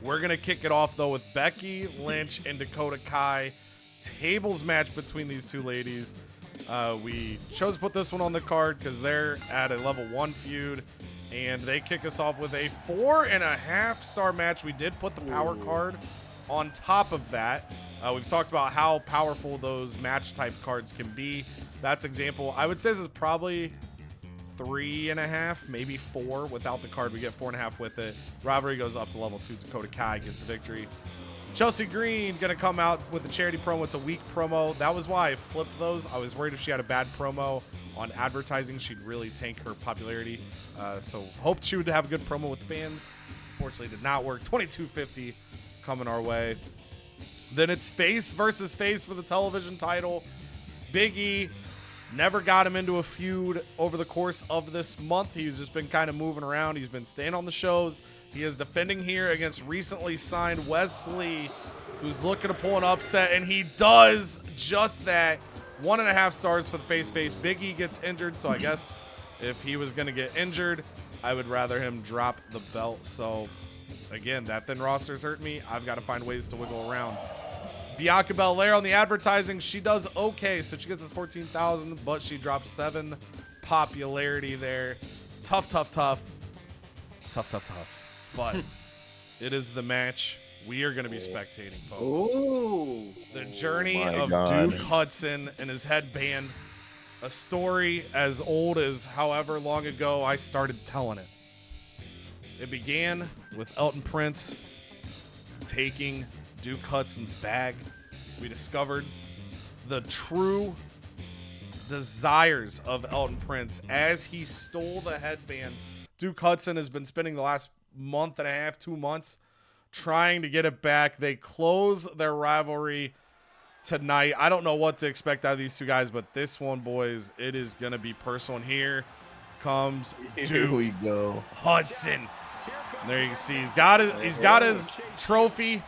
We're going to kick it off, though, with Becky Lynch and Dakota Kai. Tables match between these two ladies. We chose to put this one on the card because they're at a level 1 feud, and they kick us off with a 4.5 star match. We did put the power card on top of that. We've talked about how powerful those match type cards can be. That's example. I would say this is probably 3.5, maybe 4 without the card. We get 4.5 with it. Rivalry goes up to level 2. Dakota Kai gets the victory. Chelsea Green going to come out with a charity promo. It's a weak promo. That was why I flipped those. I was worried if she had a bad promo on advertising, she'd really tank her popularity. So hoped she would have a good promo with the fans. Fortunately, did not work. 2250 coming our way. Then it's face versus face for the television title. Big E never got him into a feud over the course of this month. He's just been kind of moving around. He's been staying on the shows. He is defending here against recently signed Wesley, who's looking to pull an upset, and he does just that. 1.5 stars for the face-face. Big E gets injured, so I guess if he was going to get injured, I would rather him drop the belt. So, again, that thin roster's hurt me. I've got to find ways to wiggle around. Bianca Belair on the advertising, she does okay. So she gets us 14,000, but she drops 7 popularity there. Tough. But it is the match we are going to be spectating, folks. Ooh. The journey of God. Duke Hudson and his headband. A story as old as however long ago I started telling it. It began with Elton Prince taking Duke Hudson's bag. We discovered the true desires of Elton Prince as he stole the headband. Duke Hudson has been spending the last month and a half, 2 months, trying to get it back. They close their rivalry tonight. I don't know what to expect out of these two guys, but this one, boys, it is going to be personal. And here comes Here we Duke go. Hudson And there you can see he's got his trophy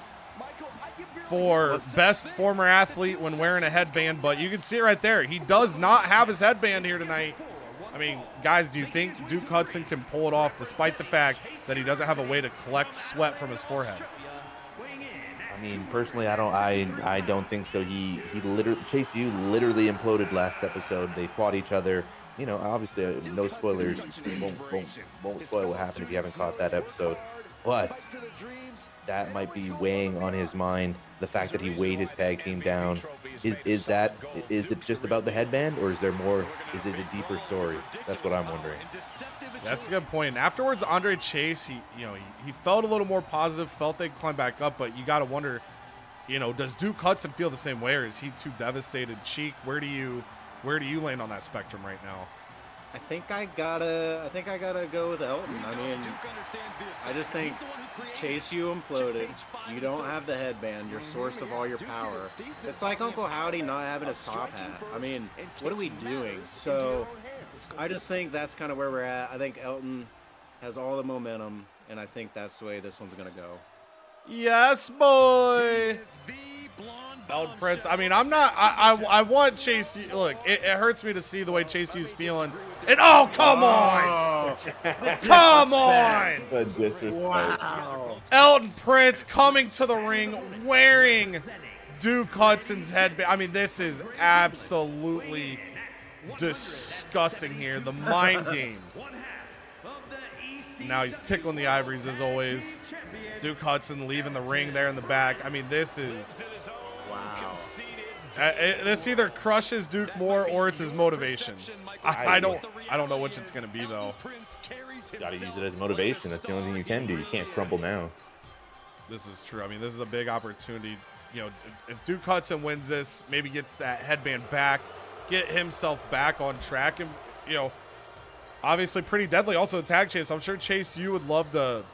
for best former athlete when wearing a headband, but you can see it right there. He does not have his headband here tonight. I mean, guys, do you think Duke Hudson can pull it off despite the fact that he doesn't have a way to collect sweat from his forehead? I mean, personally, I don't think so. He literally, Chase U literally imploded last episode. They fought each other. You know, obviously, no spoilers. Won't spoil what happened if you haven't caught that episode. But that might be weighing on his mind. The fact that he weighed his tag team down. Is it just about the headband, or is there more? Is it a deeper story? That's what I'm wondering. That's a good point. Afterwards, Andre Chase, he felt a little more positive, felt they'd climb back up, but you got to wonder, does Duke Hudson feel the same way, or is he too devastated? Cheek, where do you land on that spectrum right now? I think I gotta go with Elton. I mean, I just think Chase U imploded. You don't have the headband, your source of all your power. It's like Uncle Howdy not having his top hat. I mean, what are we doing? So I just think that's kind of where we're at. I think Elton has all the momentum, and I think that's the way this one's gonna go. Yes, boy. Elton Prince. I mean, I want Chase U. Look, it hurts me to see the way Chase U's feeling. And oh, come on! Come on! The disrespect. Wow. Elton Prince coming to the ring wearing Duke Hudson's headband. I mean, this is absolutely disgusting here. The mind games. Now he's tickling the ivories as always. Duke Hudson leaving the ring there in the back. I mean, this is... Wow. This either crushes Duke more or it's his motivation. I don't know which it's going to be, though. Gotta use it as motivation. That's the only thing you can do. You can't crumble now. This is true. I mean, this is a big opportunity. If Duke Hudson wins this, maybe get that headband back, get himself back on track, and, obviously pretty deadly. Also, the tag chase. I'm sure Chase U would love to,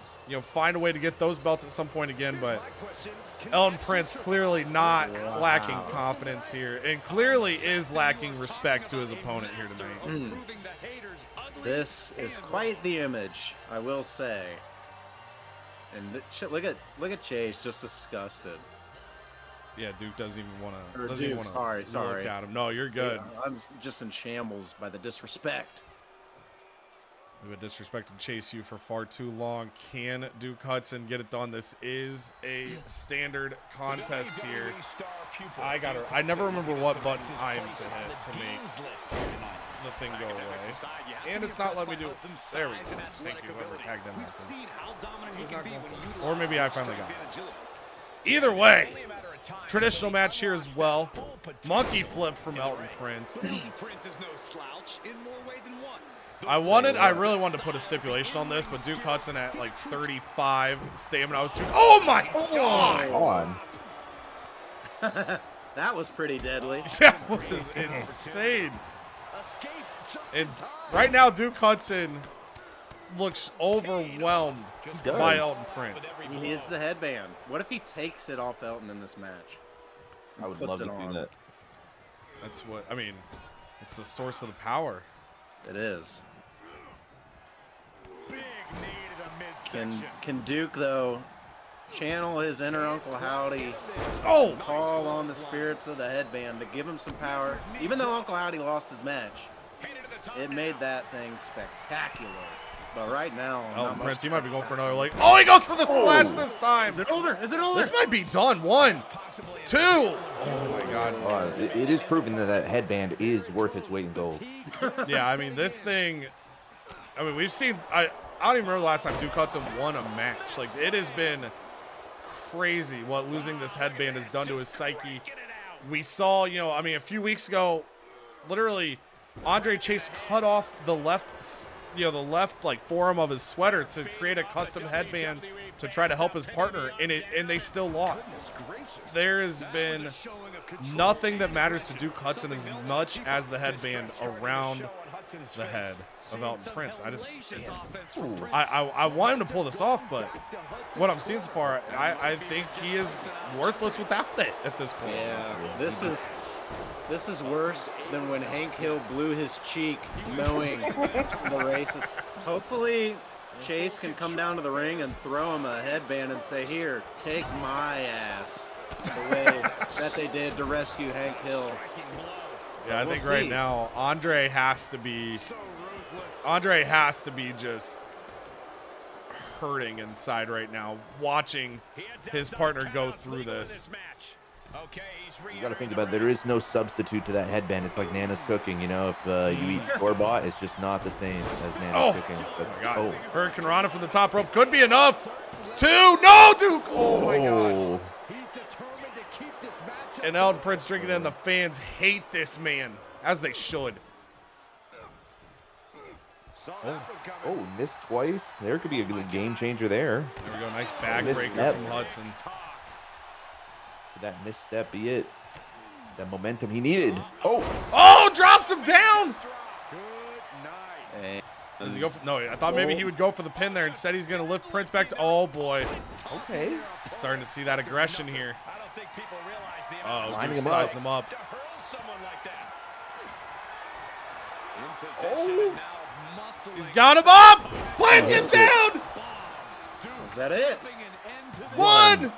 find a way to get those belts at some point again, but Elton Prince clearly not lacking confidence here, and clearly is lacking respect to his opponent here tonight. This is quite the image, I will say. And look at Chase, just disgusted. Yeah, Duke doesn't even want to. Sorry. Look at him. No, you're good. Yeah, I'm just in shambles by the disrespect. We've been disrespecting Chase U for far too long. Can Duke Hudson get it done? This is a standard contest here. I never remember what button I am to hit to make the thing go away. And it's not letting me do it. There we go. Thank you, whoever tagged in that. Or maybe I finally got it. Either way, traditional match here as well. Monkey flip from Elton Prince. I really wanted to put a stipulation on this, but Duke Hudson at like 35 stamina was too. Oh my God! That was pretty deadly. That was insane. And right now, Duke Hudson looks overwhelmed by Elton Prince. He needs the headband. What if he takes it off Elton in this match? I would love to do that. That's what I mean. It's the source of the power. It is. Can Duke, though, channel his inner Uncle Howdy, call on the spirits of the headband to give him some power? Even though Uncle Howdy lost his match, it made that thing spectacular. But right now, Elton Prince, he might be going for another leg. Oh, he goes for the splash this time. Is it over? Is it over? This might be done. 1, 2. Oh my God. It is proven that that headband is worth its weight in gold. Yeah, I mean, this thing, we've seen, I don't even remember the last time Duke Hudson won a match. Like, it has been crazy what losing this headband has done to his psyche. We saw, a few weeks ago, literally, Andre Chase cut off the left like forearm of his sweater to create a custom headband to try to help his partner, and they still lost. There has been nothing that matters to Duke Hudson as much as the headband around the head of Elton Prince. I want him to pull this off, but what I'm seeing so far, I think he is worthless without it at this point. Yeah, this is worse than when Hank Hill blew his cheek knowing the races. Hopefully Chase can come down to the ring and throw him a headband and say, "Here, take my ass," the way that they did to rescue Hank Hill. Yeah, I think right now Andre has to be just hurting inside right now, watching his partner go through this. You got to think about it. There is no substitute to that headband. It's like Nana's cooking. You know, if you eat store-bought, it's just not the same as Nana's cooking. Oh my God. Hurricane Rana from the top rope could be enough. 2. No, Duke. Oh my God. He's determined to keep this match. And Elton Prince drinking it, and the fans hate this man, as they should. Oh, missed twice. There could be a good game changer there. There we go. Nice backbreaker from Hudson. Could that misstep be it? That momentum he needed. Oh, drops him down. Hey, Does he go for, no, I thought maybe he would go for the pin there. Instead, he's going to lift Prince back to, oh boy. Okay. Starting to see that aggression here. I don't think people realize the Oh, Lining Duke him up. sizing him up. to hurl someone like that. He's got him up. Plants him down. is that it? 1,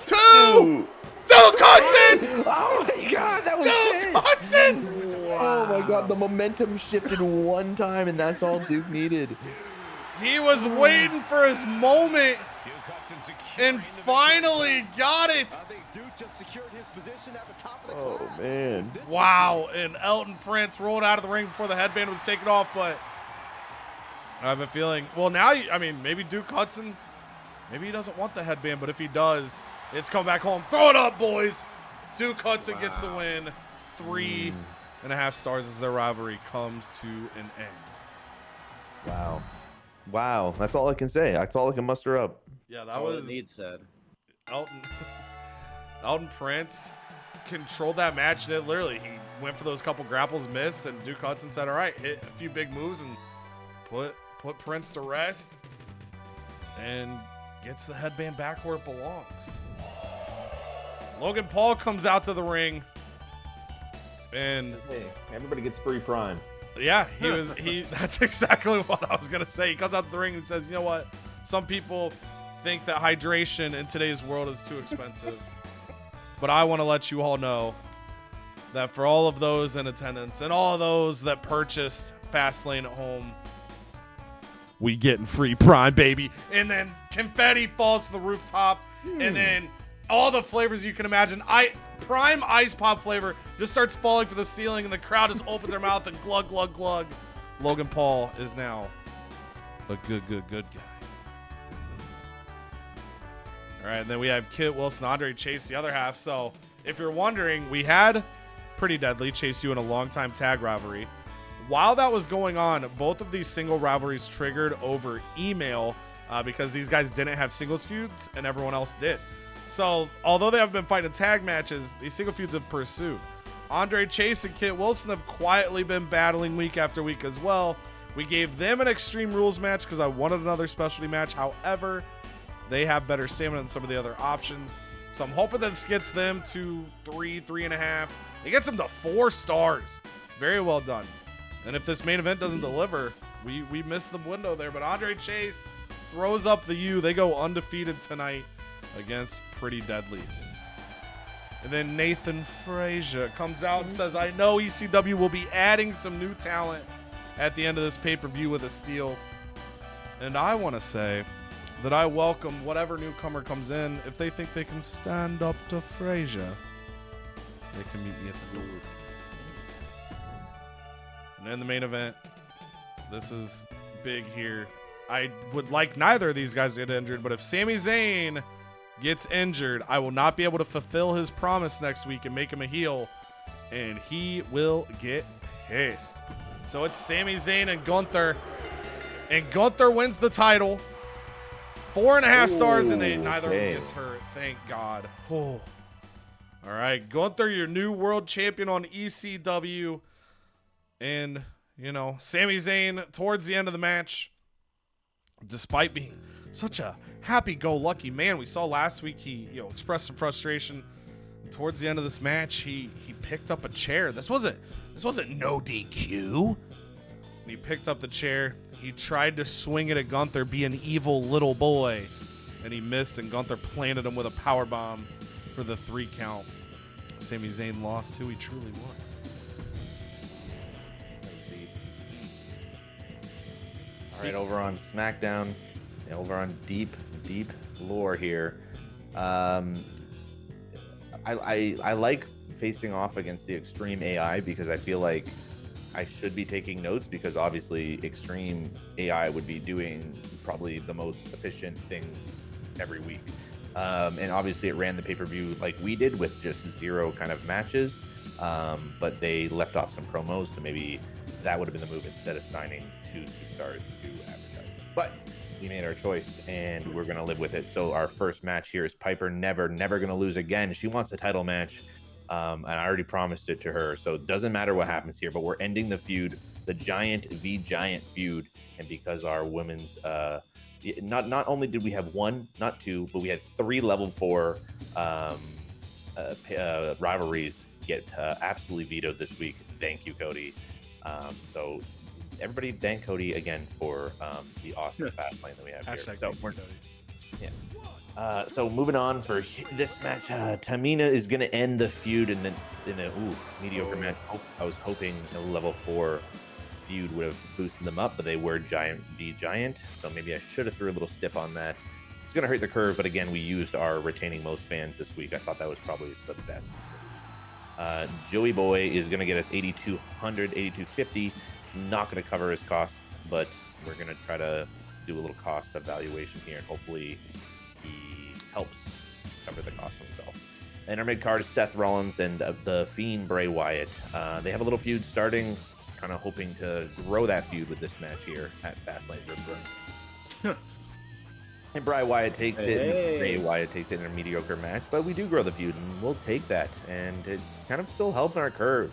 2. Duke Hudson. Oh my God, that was Duke Hudson. Oh my God, the momentum shifted one time, and that's all Duke needed. He was waiting for his moment and finally got it. I think Duke just secured his position at the top of the Oh class. man. Wow, and Elton Prince rolled out of the ring before the headband was taken off, but I have a feeling, well, now, I mean, maybe Duke Hudson, maybe he doesn't want the headband, but if he does, it's come back home. Throw it up, boys. Duke Hudson gets the win. 3.5 stars as their rivalry comes to an end. Wow. Wow. That's all I can say. That's all I can muster up. Yeah, That's that all was it needs said. Elton Prince controlled that match, and it literally, he went for those couple grapples, missed, and Duke Hudson said, all right, hit a few big moves and put Prince to rest and gets the headband back where it belongs. Logan Paul comes out to the ring, and Hey, everybody gets free prime. yeah, that's exactly what I was going to say. He comes out to the ring and says, you know what? Some people think that hydration in today's world is too expensive. But I want to let you all know that for all of those in attendance and all of those that purchased Fastlane at home, we getting free prime, baby. And then confetti falls to the rooftop, and then all the flavors you can imagine. Prime ice pop flavor just starts falling from the ceiling, and the crowd just opens their mouth and glug, glug, glug. Logan Paul is now a good guy. All right, and then we have Kit Wilson, Andre Chase, the other half. So if you're wondering, we had Pretty Deadly chase you in a long-time tag rivalry. While that was going on, both of these single rivalries triggered over email because these guys didn't have singles feuds and everyone else did. So although they have been fighting tag matches, these single feuds have pursued. Andre Chase and Kit Wilson have quietly been battling week after week as well. We gave them an Extreme Rules match because I wanted another specialty match. However, they have better stamina than some of the other options. So I'm hoping that this gets them to 3.5. It gets them to 4 stars. Very well done. And if this main event doesn't deliver, we missed the window there. But Andre Chase throws up the U. They go undefeated tonight against Pretty Deadly. And then Nathan Frazier comes out and says, I know ECW will be adding some new talent at the end of this pay-per-view with a steal. And I want to say that I welcome whatever newcomer comes in. If they think they can stand up to Frazier, they can meet me at the door. And in the main event, this is big here. I would like neither of these guys to get injured, but if Sami Zayn gets injured, I will not be able to fulfill his promise next week and make him a heel, and he will get pissed. So it's Sami Zayn and Gunther wins the title. 4.5 stars, and neither of them gets hurt. Thank God. Oh. All right, Gunther, your new world champion on ECW. And, you know, Sami Zayn, towards the end of the match, despite being such a happy-go-lucky man, we saw last week he, expressed some frustration. Towards the end of this match, he picked up a chair. This wasn't no DQ. And he picked up the chair. He tried to swing it at Gunther, be an evil little boy, and he missed, and Gunther planted him with a power bomb for the 3 count. Sami Zayn lost who he truly was. All right, over on SmackDown, over on deep lore here. I like facing off against the Extreme AI because I feel like I should be taking notes because obviously Extreme AI would be doing probably the most efficient thing every week. And obviously it ran the pay-per-view like we did with just 0 kind of matches. But they left off some promos, so maybe that would have been the move instead of signing 2 superstars to advertise. But we made our choice and we're going to live with it. So our first match here is Piper never going to lose again. She wants a title match. And I already promised it to her. So it doesn't matter what happens here, but we're ending the feud, the Giant v Giant feud. And because our women's, not only did we have 1, not 2, but we had 3 level 4 rivalries get absolutely vetoed this week. Thank you, Cody. So everybody thank Cody again for the awesome Fastlane that we have here. So so moving on for this match, Tamina is going to end the feud in a mediocre match. I was hoping a level 4 feud would have boosted them up, but they were Giant v Giant, so maybe I should have threw a little stip on that. It's going to hurt the curve, but again, we used our retaining most fans this week. I thought that was probably the best. Joey Boy is going to get us 8,200, 8,250. Not going to cover his costs, but we're going to try to do a little cost evaluation here, and hopefully he helps cover the cost for himself. And our mid card is Seth Rollins and the Fiend Bray Wyatt. They have a little feud starting, kind of hoping to grow that feud with this match here at Fastlane Run. And Bray Wyatt takes it. Bray Wyatt takes it in a mediocre match, but we do grow the feud, and we'll take that. And it's kind of still helping our curve,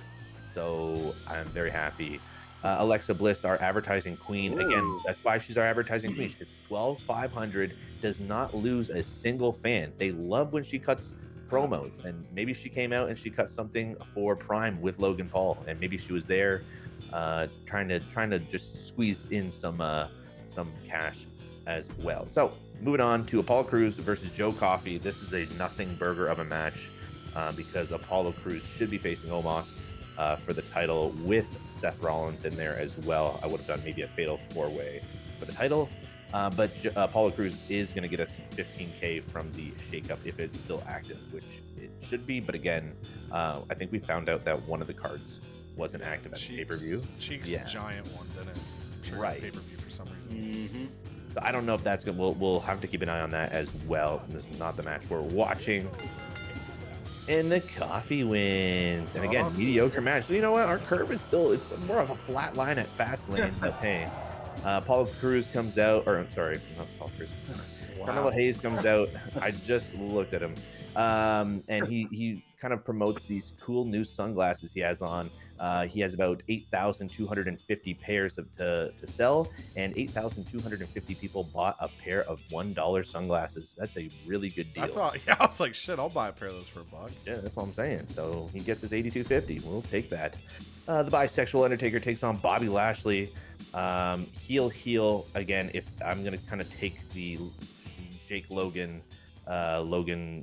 so I'm very happy. Alexa Bliss, our advertising queen. Again, that's why she's our advertising queen. She's 12,500, does not lose a single fan. They love when she cuts promos, and maybe she came out and she cut something for Prime with Logan Paul, and maybe she was there trying to just squeeze in some cash as well. So moving on to Apollo Crews versus Joe Coffey. This is a nothing burger of a match because Apollo Crews should be facing Omos for the title with Seth Rollins in there as well. I would have done maybe a fatal 4-way for the title, but Apollo Crews is going to get us 15K from the shakeup if it's still active, which it should be. But again, I think we found out that one of the cards wasn't active at the pay-per-view. Cheeks Giant one didn't trigger the pay-per-view for some reason. Mm-hmm. So I don't know if that's good. We'll have to keep an eye on that as well. This is not the match we're watching. And the Coffee wins. And again, mediocre match. So you know what? Our curve is still, it's more of a flat line at Fastlane. But hey, Apollo Crews comes out, or I'm sorry, not Apollo Crews. Carmelo Hayes comes out. I just looked at him. And he kind of promotes these cool new sunglasses he has on. He has about 8,250 pairs to sell, and 8,250 people bought a pair of $1 sunglasses. That's a really good deal. That's all. Yeah, I was like, shit, I'll buy a pair of those for $1. Yeah, that's what I'm saying. So he gets his 8,250. We'll take that. The bisexual Undertaker takes on Bobby Lashley. Heel again. If I'm gonna kind of take the Jake Logan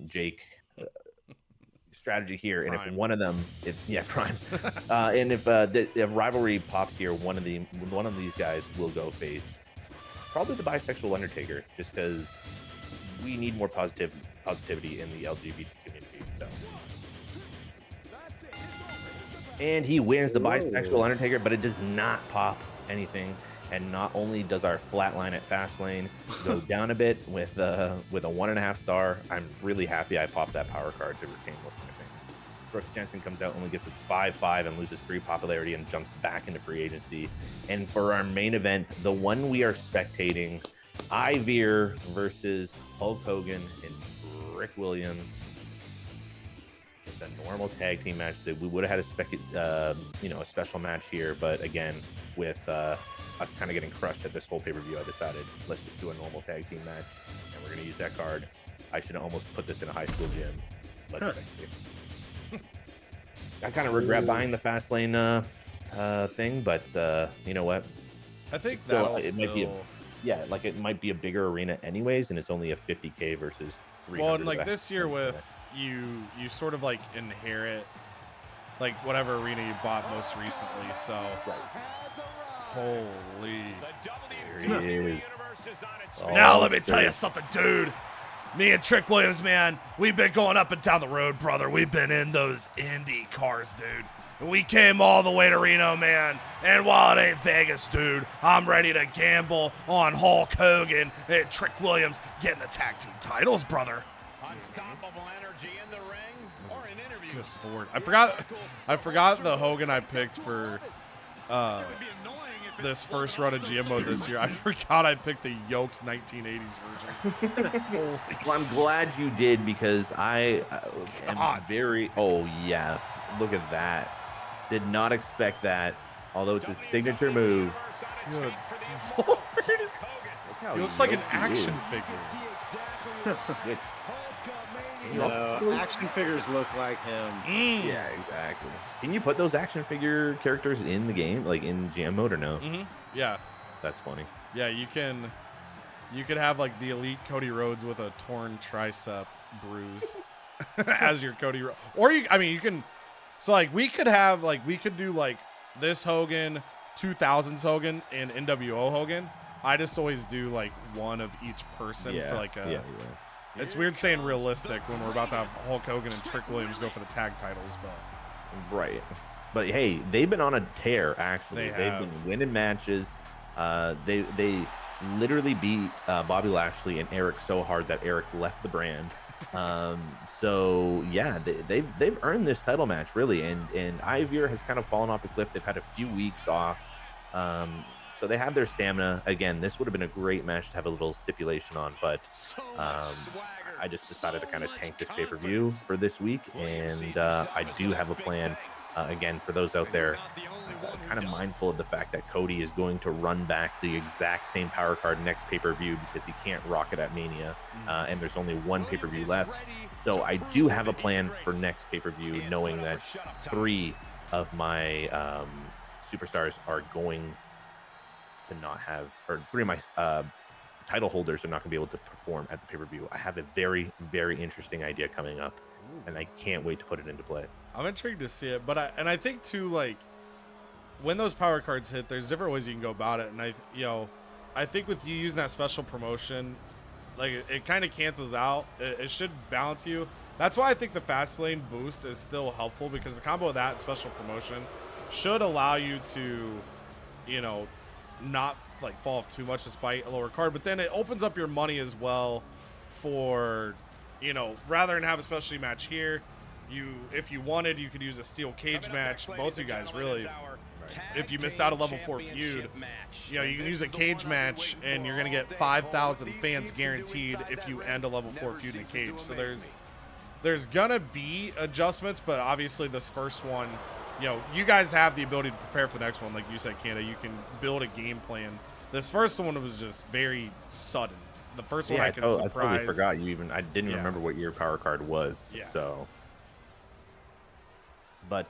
Jake strategy here, and Prime. if one of them, Prime, and if rivalry pops here, one of these guys will go face probably the bisexual Undertaker, just because we need more positivity in the LGBT community. So. And he wins the bisexual Undertaker, but it does not pop anything. And not only does our flatline at Fastlane go down a bit with a 1.5 star, I'm really happy I popped that power card to retain most of my things. Brooks Jensen comes out, only gets us 5-5 and loses 3 popularity and jumps back into free agency. And for our main event, the one we are spectating, Veer versus Hulk Hogan and Rick Williams. It's a normal tag team match that we would have had a special match here, but again, with us kind of getting crushed at this whole pay-per-view, I decided let's just do a normal tag team match, and we're going to use that card. I should have almost put this in a high school gym, but I kind of regret buying the Fastlane thing, but you know what? I think Still, that'll it might be like it might be a bigger arena anyways, and it's only a 50K versus 300. well, and like this year with you sort of like inherit like whatever arena you bought most recently. So holy. There he is. Now let me tell you something, dude. Me and Trick Williams, man, we've been going up and down the road, brother. We've been in those Indy cars, dude. And we came all the way to Reno, man. And while it ain't Vegas, dude, I'm ready to gamble on Hulk Hogan and Trick Williams getting the tag team titles, brother. Unstoppable energy in the ring or in interviews. Good Lord. I forgot the Hogan I picked for this first run of GM mode this year. I forgot I picked the Yokes 1980s version. Well, I'm glad you did because I am very. Oh yeah, look at that. Did not expect that. Although it's his signature move. Good Lord. He looks like an action figure. Which, Action figures look like him. yeah, exactly. Can you put those action figure characters in the game, like in GM mode, or no? Yeah. That's funny. Yeah, you can. You could have like the elite Cody Rhodes with a torn tricep bruise as your Cody Rhodes. Or you can. So like we could do like this Hogan, 2000s Hogan, and NWO Hogan. I just always do like one of each person for like a. It's weird saying realistic when we're about to have Hulk Hogan and Trick Williams go for the tag titles, but right. But hey, they've been on a tear. Actually, They've been winning matches. They literally beat Bobby Lashley and Eric so hard that Eric left the brand. So yeah, they've earned this title match really, and Ivor has kind of fallen off a cliff. They've had a few weeks off. So they have their stamina. Again, this would have been a great match to have a little stipulation on, but I just decided to kind of tank this pay-per-view for this week, and I do have a plan. Again, for those out there, kind of mindful of the fact that Cody is going to run back the exact same power card next pay-per-view because he can't rock it at Mania, and there's only one pay-per-view left. So I do have a plan for next pay-per-view, knowing that 3 of my superstars are going to not have, or 3 of my title holders are not going to be able to perform at the pay-per-view. I have a very, very interesting idea coming up, and I can't wait to put it into play. I'm intrigued to see it. But I think too, like when those power cards hit, there's different ways you can go about it, and I think with you using that special promotion, like it kind of cancels out. It should balance you. That's why I think the Fastlane boost is still helpful, because the combo of that and special promotion should allow you to, not like fall off too much despite a lower card, but then it opens up your money as well for, rather than have a specialty match here, if you wanted, you could use a steel cage match. Both you guys really, if you miss out a level 4 feud, you can use a cage match and you're gonna get 5,000 fans guaranteed if you end a level 4 feud in a cage. So there's gonna be adjustments, but obviously this first one, you guys have the ability to prepare for the next one. Like you said, Canada, you can build a game plan. This first one was just very sudden. The first one I surprise. I totally forgot I didn't remember what your power card was. Yeah. So, but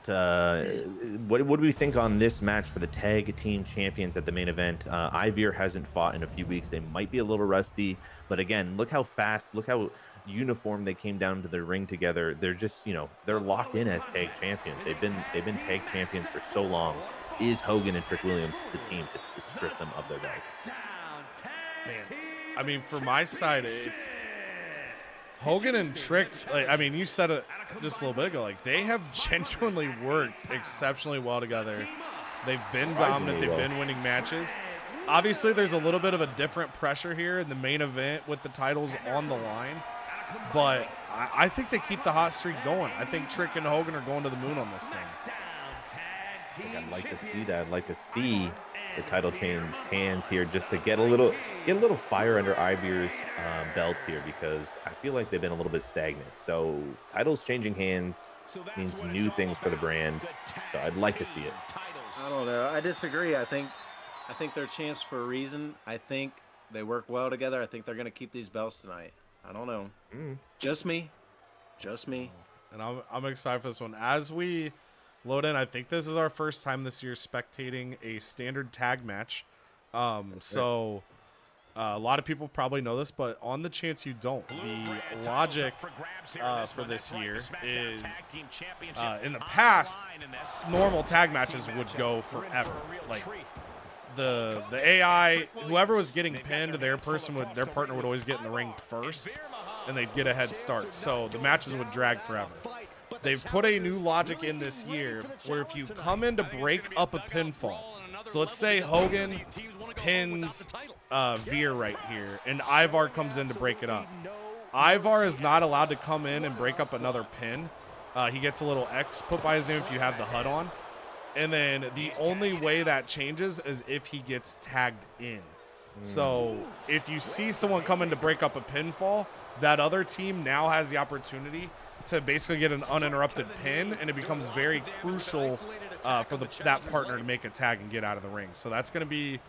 what do we think on this match for the tag team champions at the main event? Ivor hasn't fought in a few weeks. They might be a little rusty, but again, look how fast, look how uniform they came down to the ring together. They're just, they're locked in as tag champions. They've been tag champions for so long. Is Hogan and Trick Williams the team to strip them of their belts? Man, for my side, it's Hogan and Trick. You said it just a little bit ago. Like, they have genuinely worked exceptionally well together. They've been dominant. They've been winning matches. Obviously, there's a little bit of a different pressure here in the main event with the titles on the line. But I think they keep the hot streak going. I think Trick and Hogan are going to the moon on this thing. I'd like to see that. I'd like to see the title change hands here just to get a little fire under Ivor's belt here, because I feel like they've been a little bit stagnant. So titles changing hands means new things for the brand. So I'd like to see it. I don't know. I disagree. I think they're champs for a reason. I think they work well together. I think they're going to keep these belts tonight. I don't know. Just me. And I'm excited for this one. As we load in, I think this is our first time this year spectating a standard tag match. So a lot of people probably know this, but on the chance you don't, the logic for this year is in the past, normal tag matches would go forever. Like the AI, whoever was getting pinned, their partner would always get in the ring first, and they'd get a head start. So the matches would drag forever. They've put a new logic in this year where if you come in to break up a pinfall, so let's say Hogan pins Veer right here, and Ivar comes in to break it up. Ivar is not allowed to come in and break up another pin. He gets a little X put by his name if you have the HUD on. And then the only way that changes is if he gets tagged in. So if you see someone come in to break up a pinfall, that other team now has the opportunity to basically get an uninterrupted pin, and it becomes very crucial for that partner to make a tag and get out of the ring. So that's going to be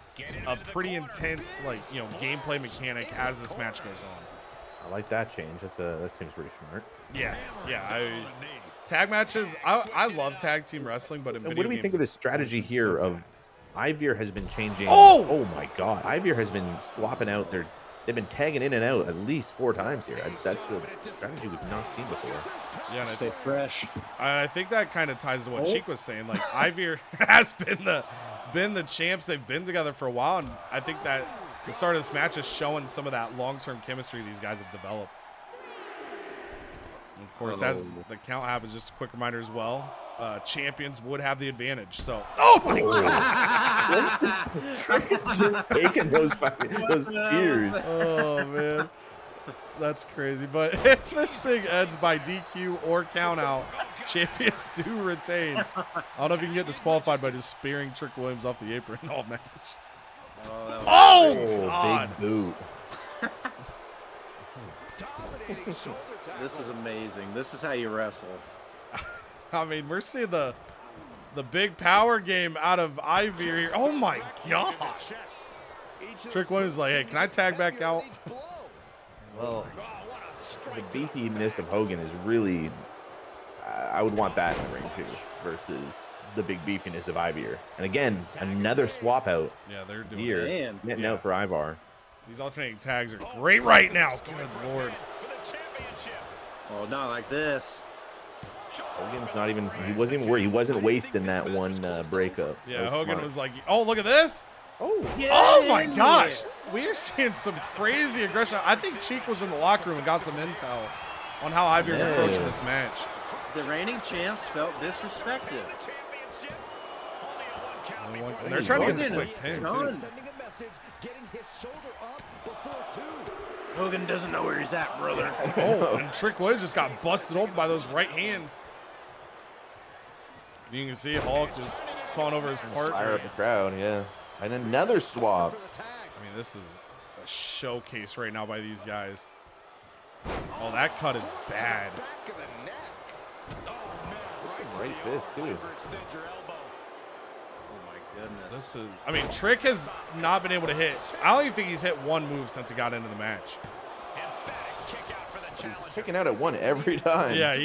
a pretty intense, gameplay mechanic as this match goes on. I like that change. That seems pretty smart. Yeah. Tag matches, I love tag team wrestling, but in video what do we games, think of this strategy here of Ivir has been changing? Oh my God. Ivir has been swapping out they've been tagging in and out at least 4 times here. That's a strategy we've not seen before. Yeah, and Stay fresh. I think that kind of ties to what Cheek was saying. Like Ivir has been the champs. They've been together for a while, and I think that the start of this match is showing some of that long-term chemistry these guys have developed. And of course, as the count happens, just a quick reminder as well, champions would have the advantage. So, oh my God! Trick is just taking those spears. Oh man, that's crazy. But if this thing ends by DQ or count out, champions do retain. I don't know if you can get disqualified by just spearing Trick Williams off the apron all match. Oh God! Big boot. This is amazing. This is how you wrestle. I mean, we're seeing the big power game out of Ivy here. Oh my gosh! Trick Williams is like, hey, can I tag back out? Well, the beefiness of Hogan is really, I would want that in the ring too, versus the big beefiness of Ivy. And again, another swap out. Yeah, they're doing here. it. Getting out for Ivar. These alternating tags are great right now. Good Lord. Oh, not like this. Hogan's not even, he wasn't even worried. He wasn't wasting that one breakup. Yeah, Hogan was like, oh, look at this. Oh, yeah, oh my gosh. We are seeing some crazy aggression. I think Cheek was in the locker room and got some intel on how Ivar's approaching this match. The reigning champs felt disrespected. And they're trying to get the quick pin, too. Hogan doesn't know where he's at, brother. Oh, and Trick Williams just got busted open by those right hands. You can see Hulk just calling over his partner. Fire up the crowd, yeah. And another swap. I mean, this is a showcase right now by these guys. Oh, that cut is bad. Right fist, too. This is, I mean, Trick has not been able to hit. I don't even think he's hit one move since he got into the match. He's kicking out at one every time. Yeah,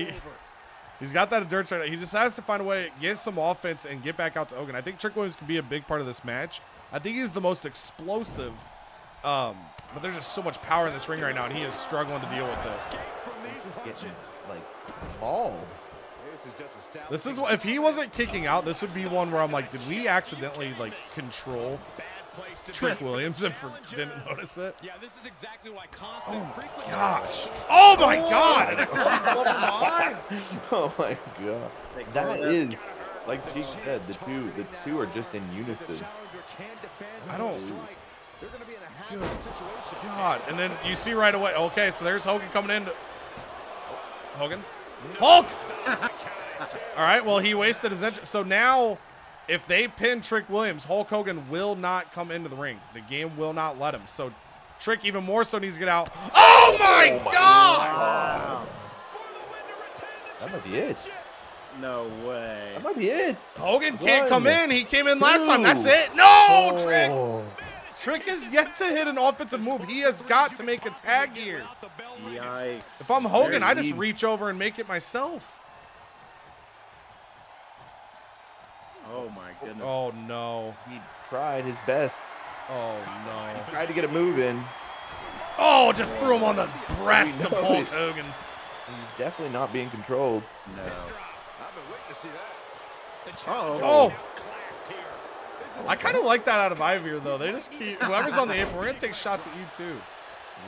he's got that dirt right now. He just has to find a way to get some offense and get back out to Hogan. I think Trick Williams can be a big part of this match. I think he's the most explosive, but there's just so much power in this ring right now, and he is struggling to deal with it. He's getting, like, mauled. This is what, if he wasn't kicking out, this would be one where I'm like, did we accidentally control Trick Williams and didn't notice it? Yeah, this is exactly what Oh my gosh! Oh my God! Oh my God! That is, like Cheek said, the two are just in unison. I don't. Good God! And then you see right away. Okay, so there's Hogan coming in. Hogan. Hulk! All right, well, he wasted his entrance. So now, if they pin Trick Williams, Hulk Hogan will not come into the ring. The game will not let him. So Trick even more so needs to get out. Oh, my God! That might be it. No way. That might be it. Hogan can't come in. He came in last time. That's it. No, Trick! Trick is yet to hit an offensive move. He has got to make a tag here. Yikes. If I'm Hogan, I just reach over and make it myself. Oh, my goodness. Oh, no. He tried his best. Oh, no. Tried to get a move in. Oh, just threw him on the breast of Hulk Hogan. He's definitely not being controlled. No. I've been waiting to see that. Oh. I kind of like that out of Ivir, though. They just keep, whoever's on the apron, we're going to take shots at you, too.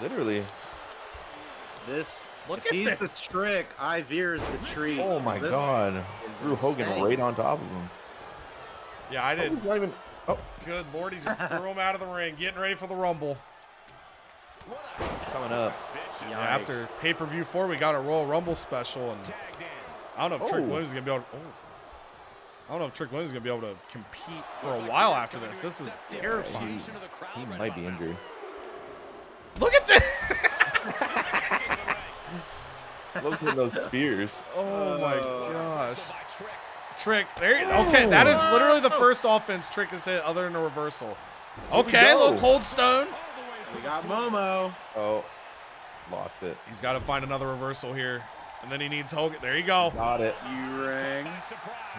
Literally. If he's the trick, Ivir's the treat. Oh my God. Threw Hogan right on top of him. Yeah, I did. He's not even. Oh, Good Lord, he just threw him out of the ring, getting ready for the Rumble. coming up. Yeah, after pay-per-view 4, we got a Royal Rumble special, and I don't know if Trick Williams is going to be able to... I don't know if Trick Williams is going to be able to compete for a while after this. This is terrifying. He might be injured. Look at this! Look at those spears. Oh my gosh. Trick, there. Okay, that is literally the first offense Trick has hit other than a reversal. Okay, little cold stone. We got Momo. Oh, lost it. He's got to find another reversal here. And then he needs Hogan. There you go. Got it. You ring.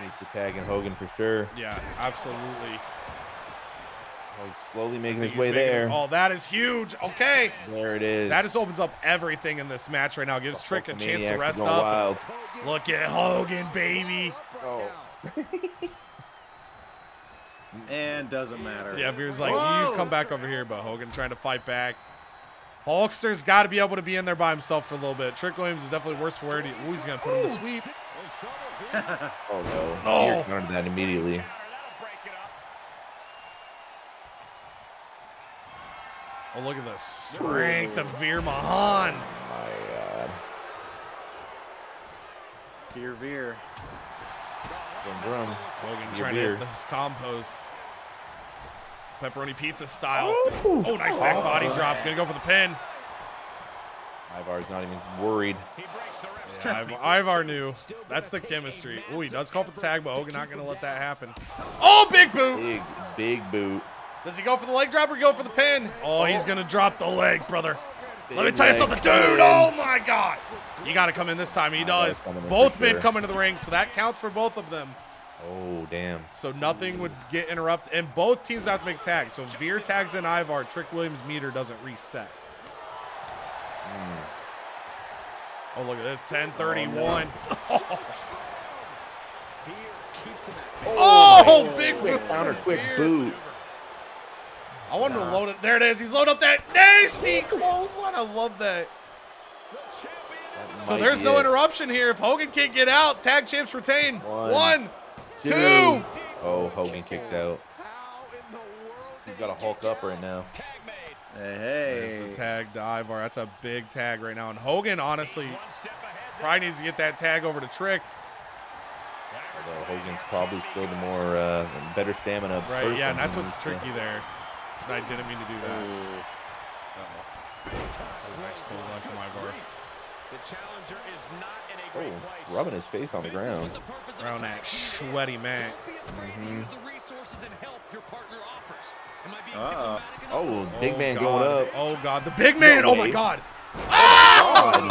Needs to tag in Hogan for sure. Yeah, absolutely. Oh, he's slowly making his He's way making there. it- Oh, that is huge. Okay. There it is. That just opens up everything in this match right now. Gives Trick a chance to Hulkamaniacs rest going up. wild. Look at Hogan, baby. Oh. And doesn't matter. Yeah, Veer's like, Whoa. you come back over here, but Hogan trying to fight back. Hulkster's got to be able to be in there by himself for a little bit. Trick Williams is definitely worse for wear. Ooh, he's going to put him to sweep. Oh no. Oh. You're countered that immediately. Oh, look at the strength of Veer Mahan. My God. Veer. Brum, brum. Hogan Veer, trying to Veer. hit this combos. Pepperoni pizza style. Ooh. Oh, nice back body drop. Gonna go for the pin. Ivar's not even worried. Yeah, Ivar knew. That's the chemistry. Oh, he does call for the tag, but Hogan not gonna let that happen. Oh, big boot. Big boot. Does he go for the leg drop or go for the pin? Oh, he's gonna drop the leg, brother. Let me Big tell you leg. something, dude. Oh my God. You got to come in this time. He does. coming in Both for men sure. come into the ring, so that counts for both of them. Oh, damn. So nothing would get interrupted, and both teams have to make tags. So if Veer tags in Ivar, Trick Williams' meter doesn't reset. Oh, look at this, 10:31. Oh, big boot. Quick counter, quick Veer. boot. I want him to load it. There it is. He's loading up that nasty clothesline. I love that. That So might there's be no it. interruption here. If Hogan can't get out, tag champs retain. One, One, two. Oh, Hogan kicks out. He's got a Hulk up right now. There's the Hey. tag to Ivar. That's a big tag right now. And Hogan, honestly, probably needs to get that tag over to Trick. Although Hogan's probably still the more better stamina. Right, person yeah, and that's than what's these tricky two. there. I didn't mean to do that. Nice clothesline from Ivar. Oh, rubbing his face on the ground. Around that sweaty man. Oh, big man going up. Oh, God. The big man. No Oh, my way. God. God.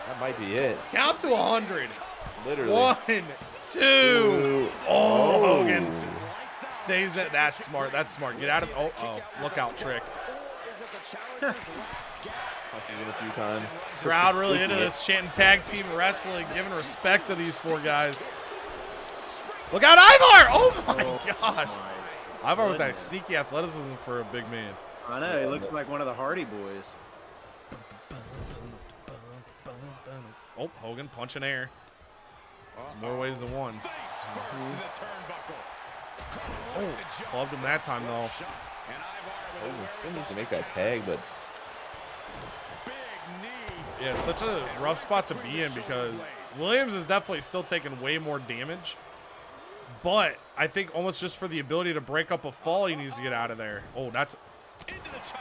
That might be it. Count to 100. Literally. 1, 2. Oh, Hogan stays in. That's smart. That's smart. Get out of. Oh, look out, Trick. Even a few times. Crowd really into this, chanting tag team wrestling, giving respect to these four guys. Look out, Ivar! Oh my gosh. Ivar with that sneaky athleticism for a big man. I know, he looks like one of the Hardy Boys. Oh, Hogan punching air. More ways than one. Oh, clubbed him that time though. Hogan still needs to make that tag, but Yeah, it's such a rough spot to be in because Williams is definitely still taking way more damage. But I think almost just for the ability to break up a fall, he needs to get out of there. Oh, that's...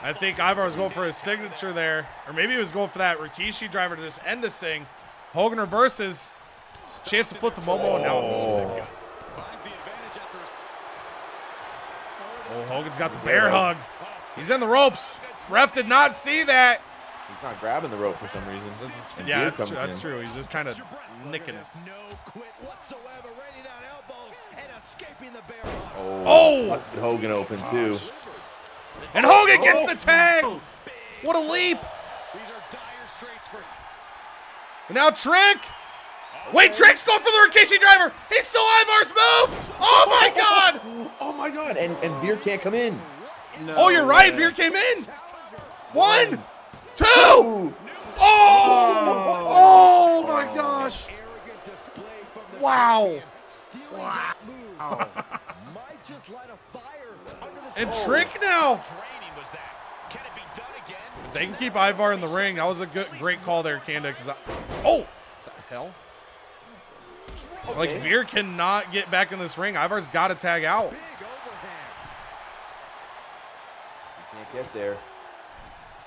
I think Ivar was going for his signature there. Or maybe he was going for that Rikishi driver to just end this thing. Hogan reverses. Chance to flip the Momo. And now... Oh, Hogan's got the bear hug. He's in the ropes. Ref did not see that. he's not grabbing the rope for some reason. And Yeah, Beard that's comes true. That's in. true. He's just kind of nicking it. No quit whatsoever, raining down elbows and escaping the bear hug. Oh, Oh! Busted Hogan open too. And Hogan gets the tag. What a leap. These are dire straits for And now Trick. Wait, Trick's going for the Rikishi driver. He stole Ivar's move. Oh my God. Oh my God! And Veer can't come in. No Oh, you're right. way. Veer came in. 1, 2. Oh! Oh my gosh. Wow. And Trick now. training was that. Can it be done again? If they can keep Ivar in the ring, that was a great call there, Kanda. Oh, the hell. Like, Veer cannot get back in this ring. Ivar's got to tag out. Can't get there.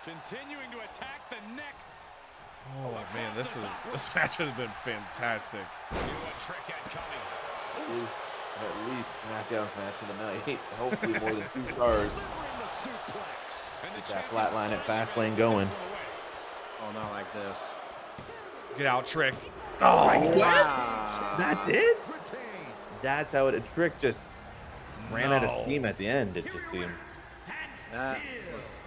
Continuing to attack the neck. Oh, man, this match has been fantastic. Knew what Trick had coming. At least Smackdown's match of the night. Hopefully more than 2 stars. Get that flat line at Fastlane going. Oh, not like this. Get out, Trick. Oh, Wow. That's it? That's how a Trick just ran out of steam at the end, it just seemed. That was...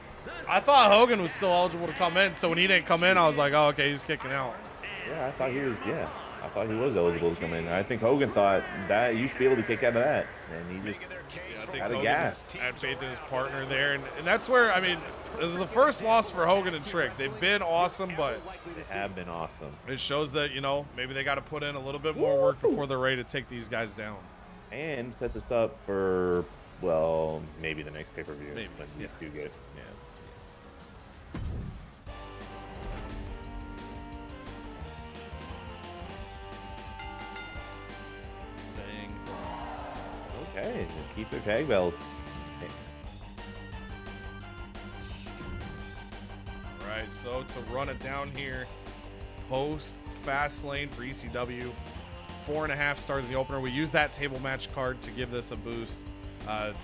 I thought Hogan was still eligible to come in, so when he didn't come in, I was like, oh, okay, he's kicking out. Yeah, I thought he was eligible to come in. I think Hogan thought that you should be able to kick out of that. And he just I think out of Hogan gas. had faith in his partner there, and that's where, I mean, this is the first loss for Hogan and Trick. They've been awesome, but They have been awesome. it shows that, maybe they got to put in a little bit more work before they're ready to take these guys down. And sets us up for, well, maybe the next pay-per-view. Maybe, When these two get, yeah. Dang. Okay, keep their tag belts. All right, so to run it down here, post Fastlane for ECW, 4.5 stars in the opener. We use that table match card to give this a boost.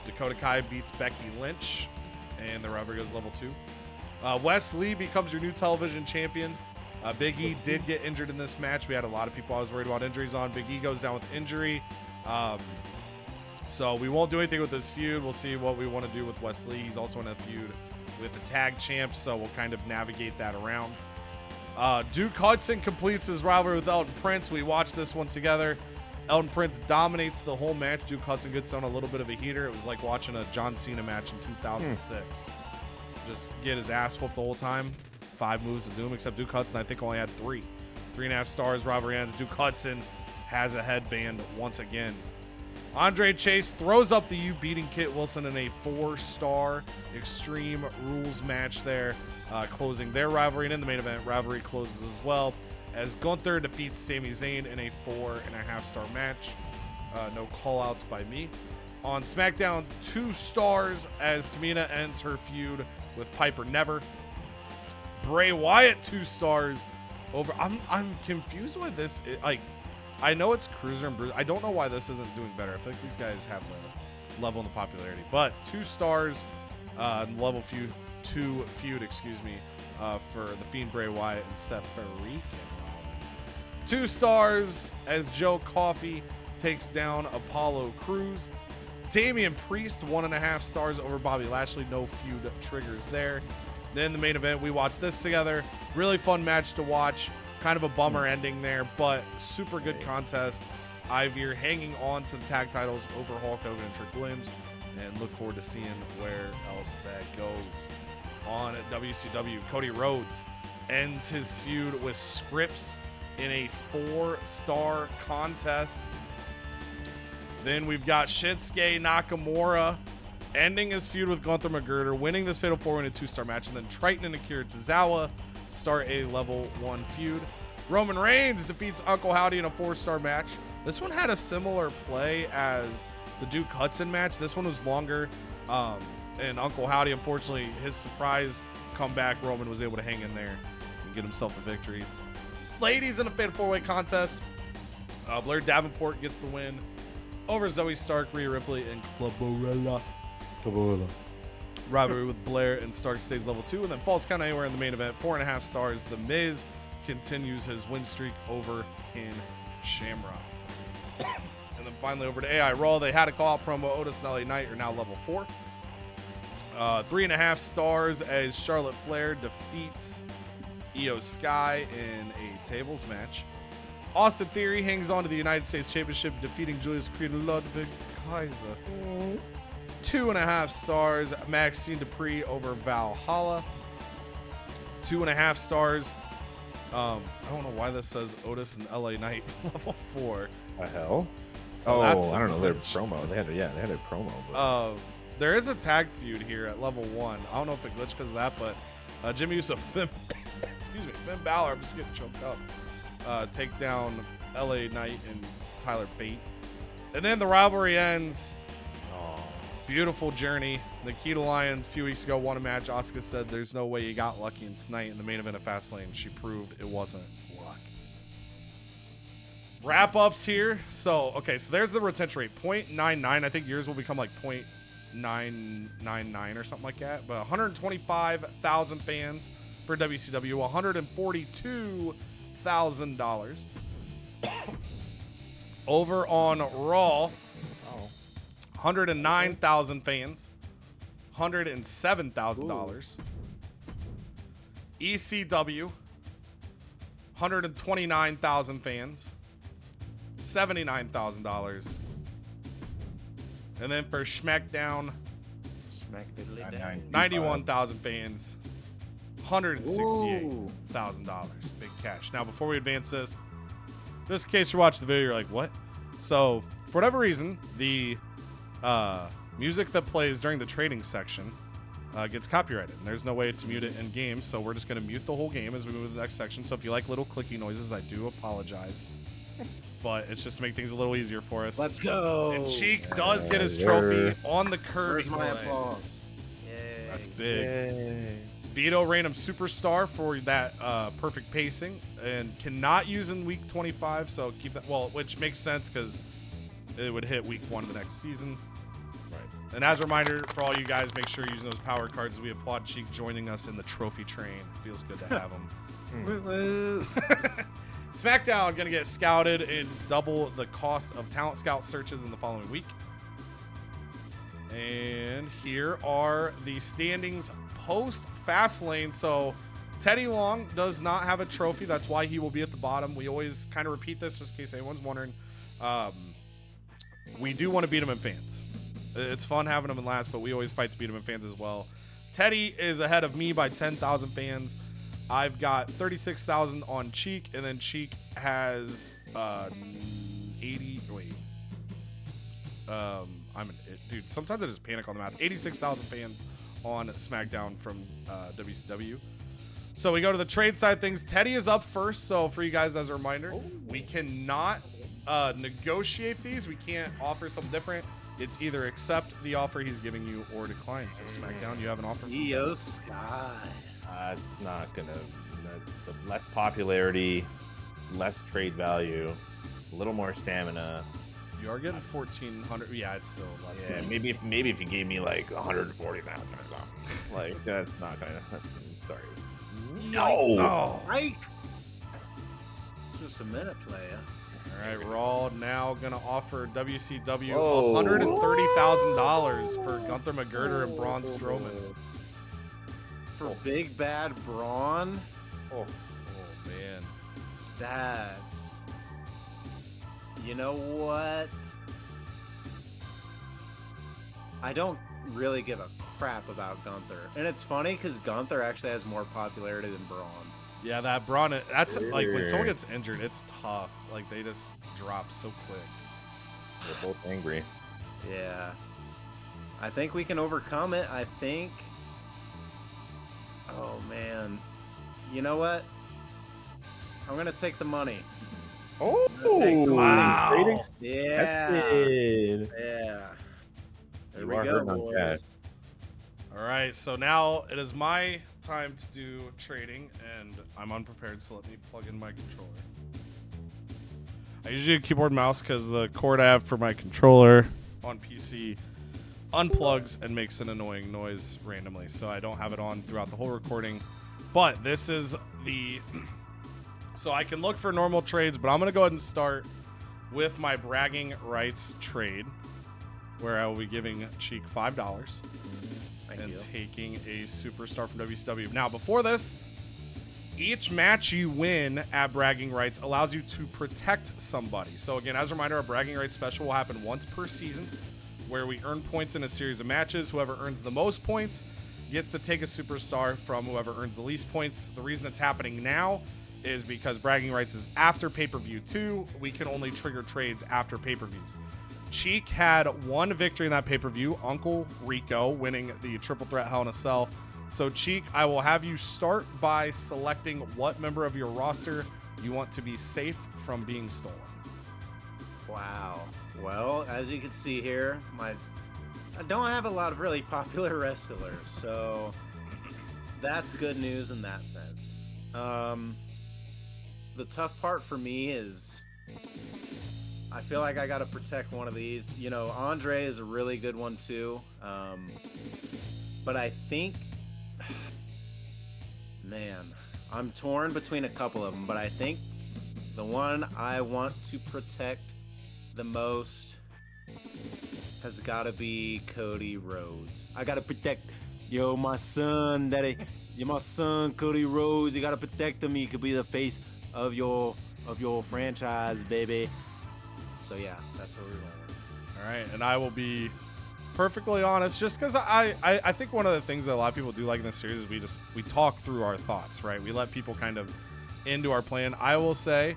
Dakota Kai beats Becky Lynch, and the Rivalry goes level 2. Wes Lee becomes your new television champion. Big E did get injured in this match. We had a lot of people I was worried about injuries on. Big E goes down with injury. So we won't do anything with this feud. We'll see what we want to do with Wes Lee. He's also in a feud with the tag champs, so we'll kind of navigate that around. Duke Hudson completes his rivalry with Elton Prince. We watched this one together. Elton Prince dominates the whole match. Duke Hudson gets on a little bit of a heater. It was like watching a John Cena match in 2006. Just get his ass whooped the whole time. 5 moves to do him, except Duke Hudson, I think, only had 3. 3.5 stars. Rivalry ends. Duke Hudson has a headband once again. Andre Chase throws up the U, beating Kit Wilson in a 4-star Extreme Rules match there, closing their rivalry. And in the main event, rivalry closes as well as Gunther defeats Sami Zayn in a 4.5-star match. No call-outs by me. On SmackDown, 2 stars as Tamina ends her feud with Piper Never. Bray Wyatt, 2 stars over. I'm confused why this like. I know it's Cruiser and Bruiser. I don't know why this isn't doing better. I feel like these guys have the level in the popularity. But 2 stars, level 2 feud, for the Fiend Bray Wyatt and Seth freaking Rollins. 2 stars as Joe Coffey takes down Apollo Crews. Damian Priest, 1.5 stars over Bobby Lashley. No feud triggers there. Then the main event, we watched this together. Really fun match to watch. Kind of a bummer ending there, but super good contest. Ivy hanging on to the tag titles over Hulk Hogan and Trick Williams, and look forward to seeing where else that goes. On at WCW, Cody Rhodes ends his feud with Scripps in a 4-star contest. Then we've got Shinsuke Nakamura ending his feud with Gunther McGregor, winning this Fatal 4 in a 2-star match, and then Triton and Akira Tozawa start a level 1 feud. Roman Reigns defeats Uncle Howdy in a 4-star match. This one had a similar play as the Duke Hudson match. This one was longer, and Uncle Howdy, unfortunately, his surprise comeback, Roman was able to hang in there and get himself the victory. Ladies in a Fatal 4-way contest, Blair Davenport gets the win over Zoe Stark, Rhea Ripley, and Clubborella. Rivalry with Blair and Stark stays level 2, and then Falls Count Anywhere in the main event, 4.5 stars. The Miz continues his win streak over Ken Shamrock. And then finally over to AI Raw. They had a call-out promo. Otis and LA Knight are now level 4. 3.5 stars as Charlotte Flair defeats Io Sky in a tables match. Austin Theory hangs on to the United States Championship, defeating Julius Creed and Ludwig Kaiser. 2.5 stars, Maxine Dupree over Valhalla. 2.5 stars. I don't know why this says Otis and LA Knight level 4. The hell? So that's I don't know. Their glitch. promo. They had a promo. But... There is a tag feud here at level 1. I don't know if it glitched because of that, but Jimmy Uso, Finn Balor, I'm just getting choked up. Take down LA Knight and Tyler Bate. And then the rivalry ends. Beautiful journey. Nikita Lyons a few weeks ago won a match. Asuka said there's no way you got lucky, and tonight in the main event of Fastlane, she proved it wasn't luck. Wrap-ups here. So there's the retention rate. 0.99. I think yours will become like 0.999 or something like that. But 125,000 fans for WCW. $142,000. Over on Raw. 109,000 fans, $107,000. ECW, 129,000 fans, $79,000. And then for Smackdown, 91,000 fans, $168,000. Big cash. Now, before we advance this, just in case you're watching the video, you're like, what? So, for whatever reason, the music that plays during the trading section gets copyrighted, and there's no way to mute it in game, so we're just going to mute the whole game as we move to the next section. So if you like little clicky noises, I do apologize, but it's just to make things a little easier for us. Let's go. And Cheek does get his trophy on the curb. Where's my applause? Yay. That's big. Yay. Vito Random Superstar for that perfect pacing, and cannot use in week 25, so keep that, well, which makes sense because it would hit week 1 of the next season. And as a reminder for all you guys, make sure you're using those power cards. We applaud Cheek joining us in the trophy train. Feels good to have him. Smackdown going to get scouted and double the cost of talent scout searches in the following week. And here are the standings post Fastlane. So Teddy Long does not have a trophy. That's why he will be at the bottom. We always kind of repeat this just in case anyone's wondering. We do want to beat him in fans. It's fun having him in last, but we always fight to beat him in fans as well. Teddy is ahead of me by 10,000 fans. I've got 36,000 on Cheek, and then Cheek has 80. Wait, dude. Sometimes I just panic on the math. 86,000 fans on SmackDown from WCW. So we go to the trade side of things. Teddy is up first. So for you guys, as a reminder, we cannot negotiate these. We can't offer something different. It's either accept the offer he's giving you or decline. So SmackDown, you have an offer. Io Sky. It's not gonna. The less popularity, less trade value, a little more stamina. You are getting 1,400. Yeah, it's still less. Yeah, than maybe if you gave me like 140,000, like that's not gonna. Sorry. No. Oh. Right. Just a minute, playa. All right, Raw now gonna offer WCW Whoa. $130,000 for Gunther McGirder and Braun Strowman. For Big Bad Braun? Oh. Oh man. That's... You know what? I don't really give a crap about Gunther. And it's funny because Gunther actually has more popularity than Braun. Yeah, that Braun. That's like when someone gets injured, it's tough. Like they just drop so quick. They're both angry. Yeah. I think we can overcome it. I think... Oh, man. You know what? I'm going to take the money. Oh, wow. Trading? Yeah. That's it. Yeah. There You we are go, hurting on boys. cash. All right, so now it is my time to do trading, and I'm unprepared, so let me plug in my controller. I usually do keyboard and mouse because the cord I have for my controller on PC unplugs and makes an annoying noise randomly, so I don't have it on throughout the whole recording. But this is the... So I can look for normal trades, but I'm going to go ahead and start with my bragging rights trade, where I will be giving Cheek $5 and taking a superstar from WCW. Now, before this, each match you win at bragging rights allows you to protect somebody. So again, as a reminder, our bragging rights special will happen once per season, where we earn points in a series of matches. Whoever earns the most points gets to take a superstar from whoever earns the least points. The reason it's happening now is because bragging rights is after pay-per-view 2. We can only trigger trades after pay-per-views. Cheek had one victory in that pay-per-view, Uncle Rico winning the Triple Threat Hell in a Cell. So Cheek, I will have you start by selecting what member of your roster you want to be safe from being stolen. Wow. Well, as you can see here, I don't have a lot of really popular wrestlers, so that's good news in that sense. The tough part for me is I feel like I got to protect one of these. You know, Andre is a really good one too, but I think, man, I'm torn between a couple of them, but I think the one I want to protect the most has got to be Cody Rhodes. I got to protect, my son, daddy. You're my son, Cody Rhodes. You got to protect him. You could be the face of your franchise, baby. So yeah, that's where we're going. All right, and I will be perfectly honest, just because I think one of the things that a lot of people do like in this series is we talk through our thoughts, right? We let people kind of into our plan. I will say,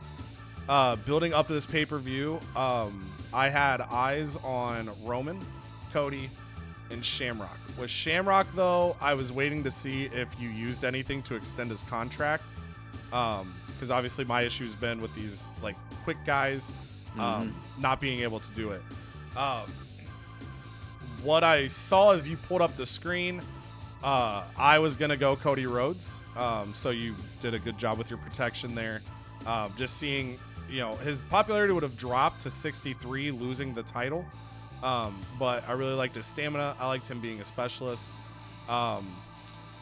building up to this pay-per-view, I had eyes on Roman, Cody, and Shamrock. With Shamrock, though, I was waiting to see if you used anything to extend his contract, because obviously my issue's been with these like quick guys not being able to do it. What I saw as you pulled up the screen, I was gonna go Cody Rhodes, so you did a good job with your protection there. Just seeing, his popularity would have dropped to 63 losing the title, but I really liked his stamina. I liked him being a specialist.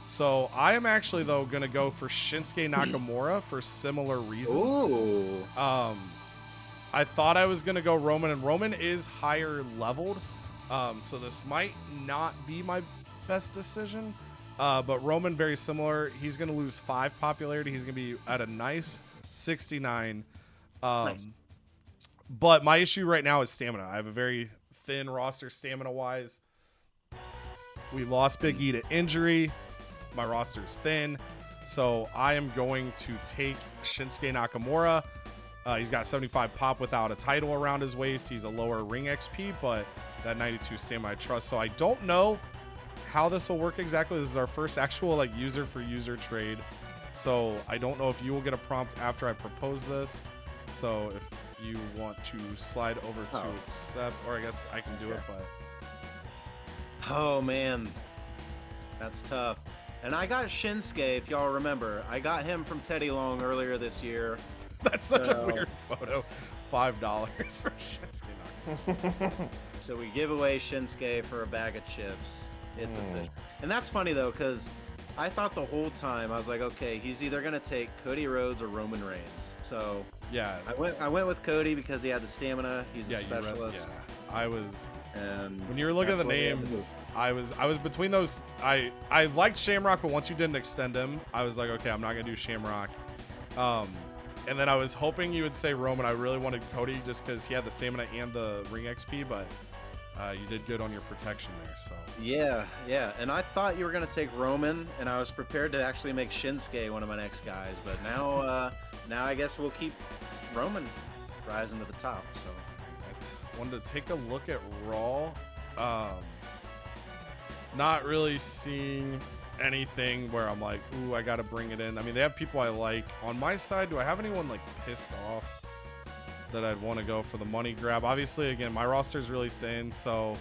So I am actually, though, gonna go for Shinsuke Nakamura for similar reasons. Ooh. I thought I was gonna go Roman, and Roman is higher leveled, so this might not be my best decision. But Roman, very similar. He's gonna lose 5 popularity. He's gonna be at a nice 69. Nice. But my issue right now is stamina. I have a very thin roster stamina wise. We lost Big E to injury. My roster is thin, so I am going to take Shinsuke Nakamura. He's got 75 pop without a title around his waist. He's a lower ring XP, but that 92 stamina I trust. So I don't know how this will work exactly. This is our first actual user for user trade. So I don't know if you will get a prompt after I propose this. So if you want to slide over to accept, or I guess I can do it, but. Oh man, that's tough. And I got Shinsuke, if y'all remember. I got him from Teddy Long earlier this year. That's such a weird photo. $5 for Shinsuke. So we give away Shinsuke for a bag of chips. It's official. And that's funny though, because I thought the whole time, I was like, okay, he's either gonna take Cody Rhodes or Roman Reigns. So yeah, I went with Cody because he had the stamina. He's a specialist. I was. And when you were looking at the names, I was between those. I liked Shamrock, but once you didn't extend him, I was like, okay, I'm not gonna do Shamrock. And then I was hoping you would say Roman. I really wanted Cody just because he had the stamina and the ring XP, but you did good on your protection there. So yeah. And I thought you were gonna take Roman, and I was prepared to actually make Shinsuke one of my next guys. But now I guess we'll keep Roman rising to the top. So I wanted to take a look at Raw. Not really seeing anything where I'm like, ooh, I gotta bring it in. I mean, they have people I like. On my side, do I have anyone pissed off that I'd want to go for the money grab? Obviously, again, my roster is really thin, so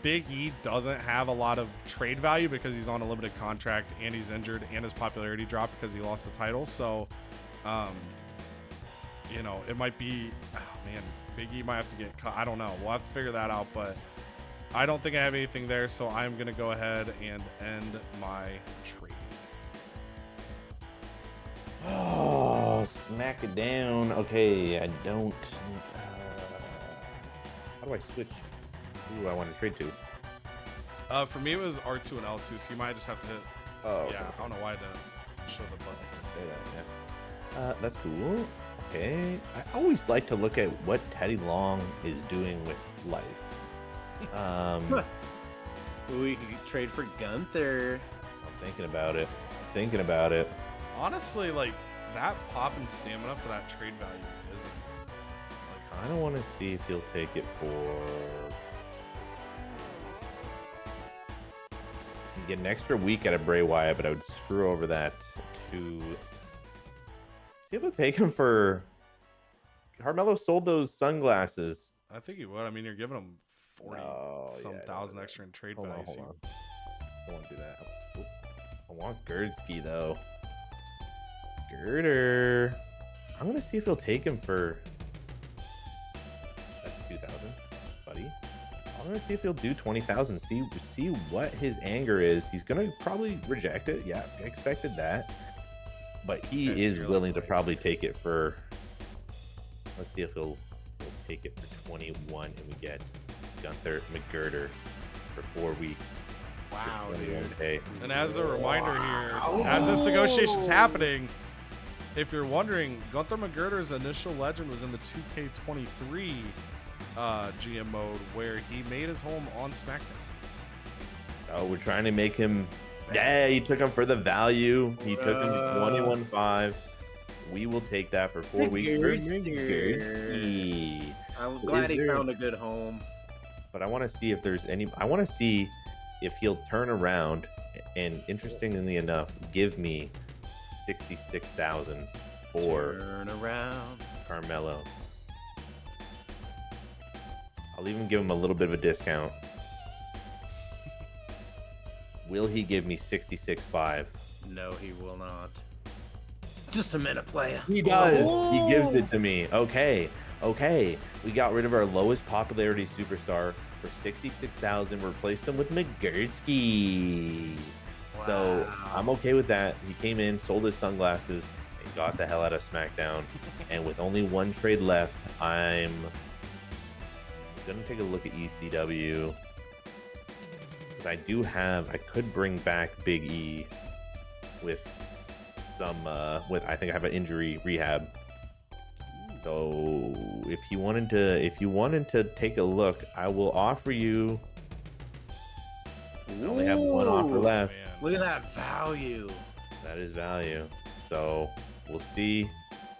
Big E doesn't have a lot of trade value because he's on a limited contract and he's injured and his popularity dropped because he lost the title. So, it might be, Big E might have to get cut. I don't know. We'll have to figure that out, but I don't think I have anything there, so I'm going to go ahead and end my trading. Oh, Oh, Smackdown. Okay, I don't. How do I switch? Who do I want to trade to? For me, it was R2 and L2, so you might just have to hit. Oh, yeah, okay. I don't know why I didn't show the buttons. Yeah. That's cool. Okay. I always like to look at what Teddy Long is doing with life. We could trade for Gunther. I'm thinking about it. Honestly, like that pop and stamina for that trade value isn't. I don't want to see if he'll take it for. You get an extra week out of Bray Wyatt, but I would screw over that to. See if I'll take him for. Carmelo sold those sunglasses. I think he would. I mean, you're giving him 40-some thousand extra in trade value. Hold on. I don't want to do that. I want Gerdsky though. Girder. I'm gonna see if he'll take him for. That's 2,000, buddy. I'm gonna see if he'll do 20,000. See what his anger is. He's gonna probably reject it. Yeah, I expected that. But he is willing to probably take it for. Let's see if he'll take it for 21, and we get Gunther McGirder for 4 weeks. Wow, dude. Hey. And as a reminder here, as this negotiation's happening, if you're wondering, Gunther McGirder's initial legend was in the 2K23 GM mode, where he made his home on SmackDown. Oh, we're trying to make him. Yeah, he took him for the value. He took him to 21.5. We will take that for 4 weeks. I'm glad he found a good home. But I want to see if there's any. I want to see if he'll turn around and, interestingly enough, give me 66,000 for turn around Carmelo. I'll even give him a little bit of a discount. Will he give me 66.5? No, he will not. Just a minute, player. He does. Oh. He gives it to me. Okay. We got rid of our lowest popularity superstar for 66,000. Replaced him with McGurtsky. Wow. So I'm okay with that. He came in, sold his sunglasses, and got the hell out of SmackDown. And with only one trade left, I'm gonna take a look at ECW. I could bring back Big E with some I think I have an injury rehab. So if you wanted to take a look, I will offer you. I only have one offer left. Man. Look at that value. That is value. So we'll see.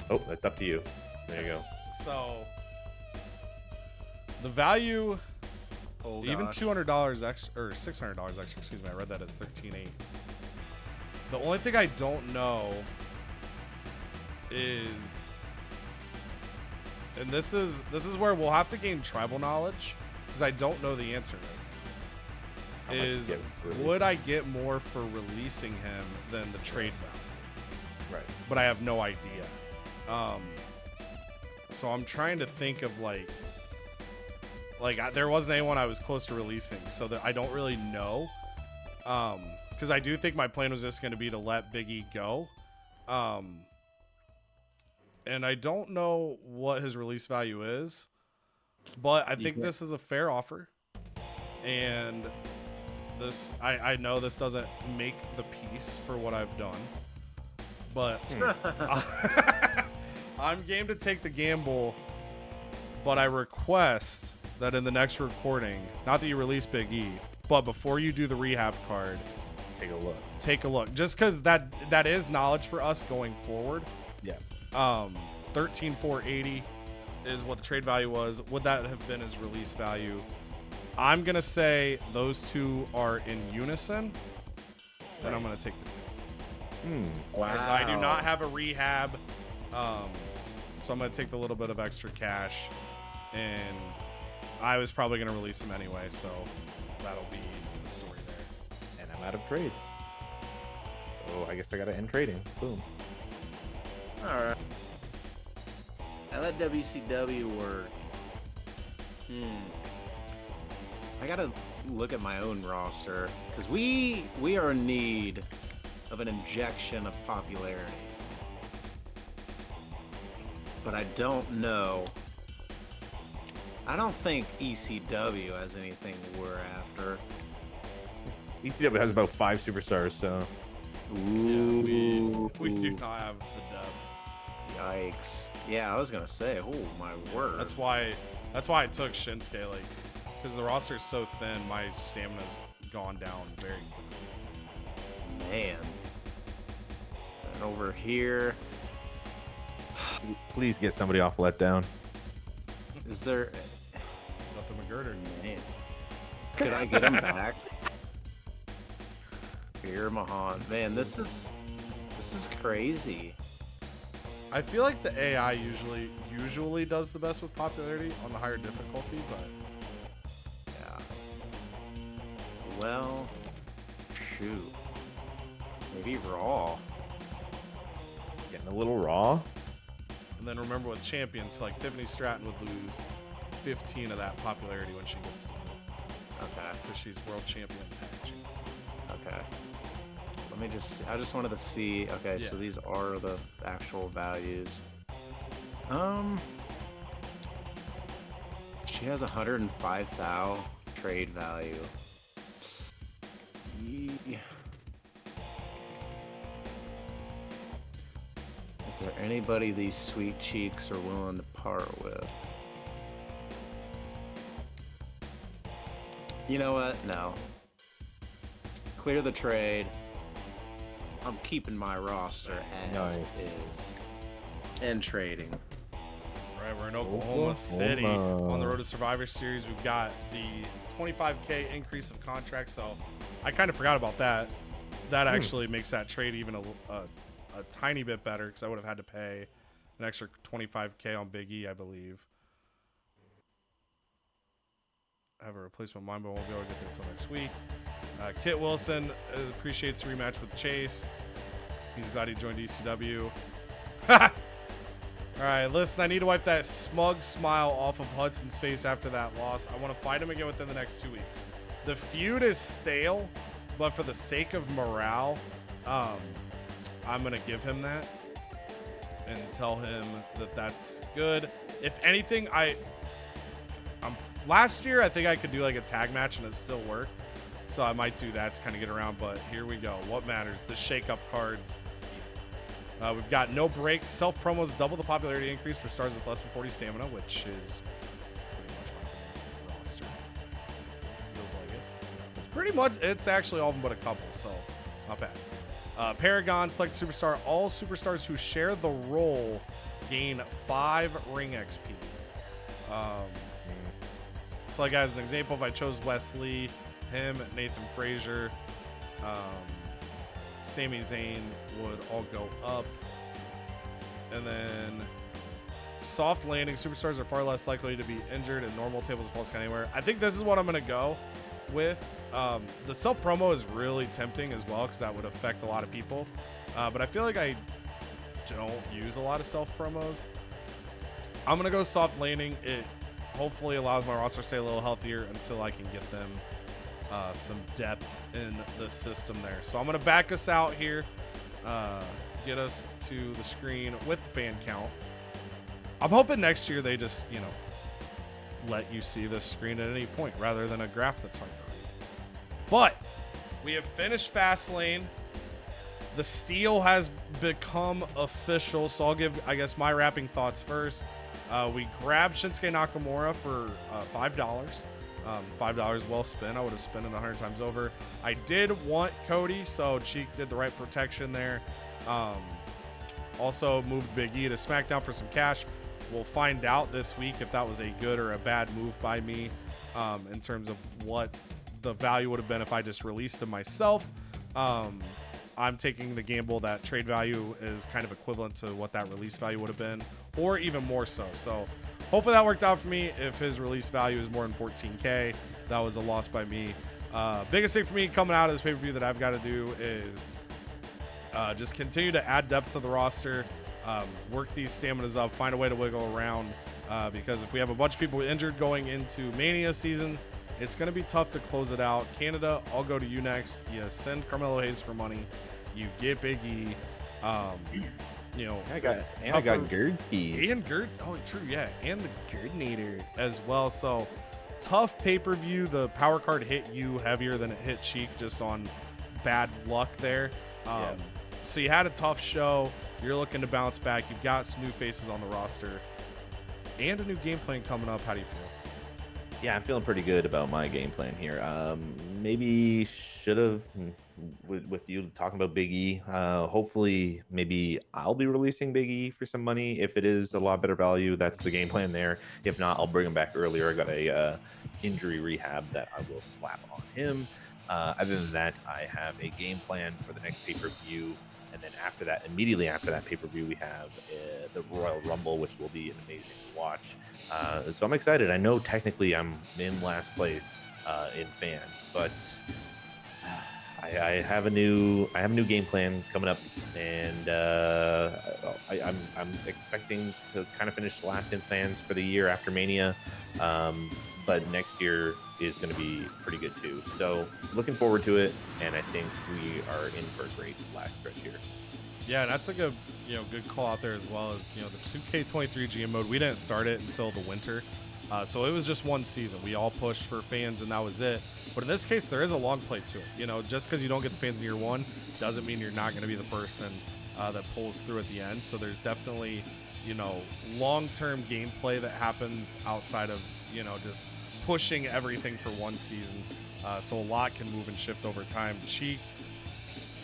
Oh, that's up to you. There you go. So the value. Oh, even gosh. $200 extra or $600 extra. Excuse me, I read that as 13.8. The only thing I don't know is, and this is where we'll have to gain tribal knowledge, because I don't know the answer right now. Is would I get more for releasing him than the trade value? Right. But I have no idea. So I'm trying to think of there wasn't anyone I was close to releasing, so that I don't really know. Because I do think my plan was just going to be to let Big E go. And I don't know what his release value is, but I think this is a fair offer. And this, I know this doesn't make the piece for what I've done, but I'm game to take the gamble. But I request that in the next recording, not that you release Big E, but before you do the rehab card, take a look. Just because that is knowledge for us going forward. Yeah. 13,480 is what the trade value was. Would that have been his release value? I'm gonna say those two are in unison, and I'm gonna take the deal. Wow. I do not have a rehab, so I'm gonna take the little bit of extra cash, and I was probably gonna release him anyway, so that'll be the story there. And I'm out of trades. So I guess I gotta end trading. Boom. All right. I let WCW work. I gotta look at my own roster, because we are in need of an injection of popularity. but I don't know. I don't think ECW has anything we're after. ECW has about 5 superstars, so Yeah, we do not have the depth. Yikes. Yeah, I was gonna say, oh my word. That's why I took Shinsuke, like, because the roster is so thin, my stamina's gone down very quickly. Man. And over here, please get somebody off letdown. is there? Nothing McGirder. Man. Could I get him back? Here, Mahan. Man, this is crazy. I feel like the AI usually does the best with popularity on the higher difficulty, but Yeah. Well, shoot. Maybe Raw. Getting a little raw. and then remember with champions, like Tiffany Stratton would lose 15 of that popularity when she gets to you. Okay. Because she's world champion tag champion. Okay. Let me just. I just wanted to see. Okay, so Yeah. these are the actual values. She has 105,000 trade value. Is there anybody these sweet cheeks are willing to part with? You know what? No. Clear the trade. I'm keeping my roster as is. And trading. Right, we're in Oklahoma City on the road to Survivor Series. We've got the 25K increase of contract, so I kind of forgot about that. That actually makes that trade even a tiny bit better because I would have had to pay an extra 25K on Big E, I believe. I have a replacement mind, but won't be able to get there until next week. Kit Wilson appreciates the rematch with Chase. He's glad he joined ECW. All right, listen, I need to wipe that smug smile off of Hudson's face after that loss. I want to fight him again within the next 2 weeks. The feud is stale, but for the sake of morale, I'm going to give him that and tell him that that's good. If anything, last year, I think I could do like a tag match and it still worked. So I might do that to kind of get around, but here we go. What matters? The shake-up cards. We've got no breaks. Self-promos double the popularity increase for stars with less than 40 stamina, which is pretty much my roster. Feels like it. It's pretty much, it's actually all of them but a couple, so not bad. Paragon, select superstar. All superstars who share the role gain 5 ring XP. So like as an example, if I chose Wesley, him, Nathan Frazier, Sami Zayn would all go up. And then soft landing superstars are far less likely to be injured in normal tables of false count anywhere. I think this is what I'm going to go with. The self promo is really tempting as well because that would affect a lot of people. But I feel like I don't use a lot of self promos. I'm going to go soft landing. It hopefully allows my roster to stay a little healthier until I can get them some depth in the system there. So I'm going to back us out here, get us to the screen with the fan count. I'm hoping next year they just, let you see this screen at any point rather than a graph that's hard to read. But we have finished Fastlane. The steal has become official, so I'll give, I guess, my wrapping thoughts first. We grabbed Shinsuke Nakamura for $5. $5 well spent. I would have spent it 100 times over. I did want Cody, so Cheek did the right protection there. Also moved Big E to Smackdown for some cash. We'll find out this week if that was a good or a bad move by me in terms of what the value would have been if I just released him myself. I'm taking the gamble that trade value is kind of equivalent to what that release value would have been, or even more so. So hopefully that worked out for me. If his release value is more than 14K, that was a loss by me. Biggest thing for me coming out of this pay-per-view that I've got to do is just continue to add depth to the roster, work these staminas up, find a way to wiggle around, because if we have a bunch of people injured going into Mania season, it's going to be tough to close it out. Canada, I'll go to you next. You send Carmelo Hayes for money. You get Big E. you know, I got tougher- Gerdke. and Gerd. Oh, true, yeah, and the Gerdnator as well. So tough pay-per-view. The power card hit you heavier than it hit Cheek, just on bad luck there. Yeah. So you had a tough show. You're looking to bounce back. You've got some new faces on the roster and a new game plan coming up. How do you feel? Yeah, I'm feeling pretty good about my game plan here. Maybe should have, with you talking about Big E. Hopefully, maybe I'll be releasing Big E for some money. If it is a lot better value, that's the game plan there. If not, I'll bring him back earlier. I got a injury rehab that I will slap on him. Other than that, I have a game plan for the next pay-per-view. And then after that, immediately after that pay-per-view, we have the Royal Rumble, which will be an amazing watch. So I'm excited. I know technically I'm in last place in fans, but I have a new game plan coming up, and I'm expecting to kind of finish last in fans for the year after Mania. But next year is going to be pretty good too. So looking forward to it, and I think we are in for a great last stretch here. Yeah, and that's like a good call out there, as well as the 2K23 GM mode. We didn't start it until the winter, so it was just one season. We all pushed for fans, and that was it. But in this case, there is a long play to it. Just because you don't get the fans in year one doesn't mean you're not going to be the person that pulls through at the end. So there's definitely long-term gameplay that happens outside of just pushing everything for one season. So a lot can move and shift over time. Cheek,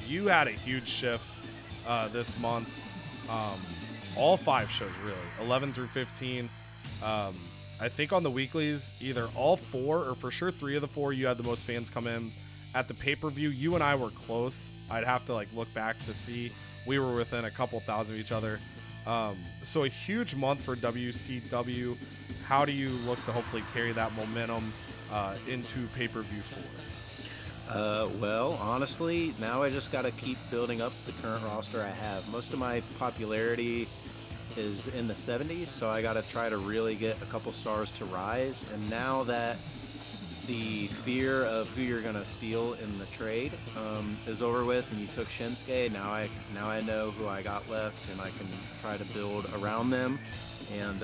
you had a huge shift this month. All 5 shows, really, 11 through 15. I think on the weeklies, either all 4 or for sure 3 of the 4, you had the most fans come in. At the pay-per-view, you and I were close. I'd have to look back to see. We were within a couple thousand of each other. So a huge month for WCW. How do you look to hopefully carry that momentum into pay-per-view 4? Well, honestly, now I just got to keep building up the current roster I have. Most of my popularity is in the 70s, so I got to try to really get a couple stars to rise. And now that the fear of who you're gonna steal in the trade is over with, and you took Shinsuke, now I know who I got left, and I can try to build around them. And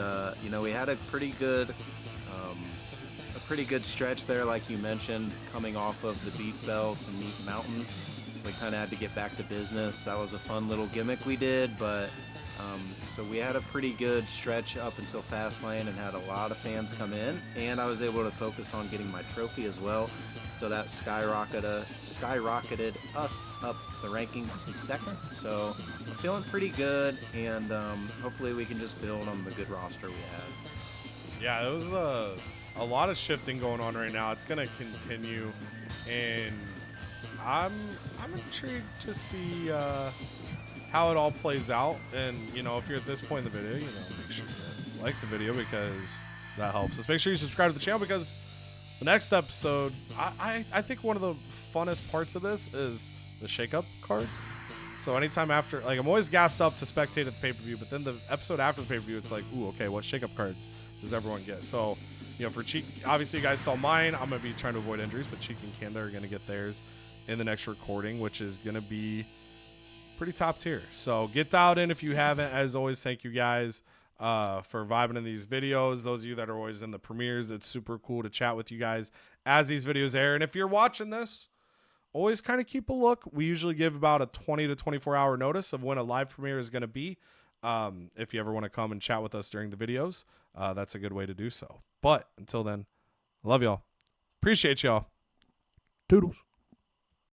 we had a pretty good stretch there, like you mentioned, coming off of the beef belts and Meat Mountain. We kind of had to get back to business. That was a fun little gimmick we did, but so we had a pretty good stretch up until Fastlane and had a lot of fans come in, and I was able to focus on getting my trophy as well. So that skyrocketed us up the rankings to 2nd. So I'm feeling pretty good, and hopefully we can just build on the good roster we have. Yeah, it was a lot of shifting going on right now. It's going to continue, and I'm intrigued to see how it all plays out. And if you're at this point in the video, make sure you like the video, because that helps us. Make sure you subscribe to the channel, because the next episode, I think one of the funnest parts of this is the shake-up cards. So anytime after, I'm always gassed up to spectate at the pay-per-view, but then the episode after the pay-per-view, it's like, ooh, okay, what shake-up cards does everyone get? So, for Cheek, obviously you guys saw mine. I'm going to be trying to avoid injuries, but Cheek and Canada are going to get theirs in the next recording, which is going to be pretty top tier. So get dialed in if you haven't. As always, thank you guys for vibing in these videos. Those of you that are always in the premieres, it's super cool to chat with you guys as these videos air. And if you're watching this, always kind of keep a look. We usually give about a 20 to 24 hour notice of when a live premiere is going to be. If you ever want to come and chat with us during the videos, that's a good way to do so. But until then, I love y'all. Appreciate y'all. Toodles.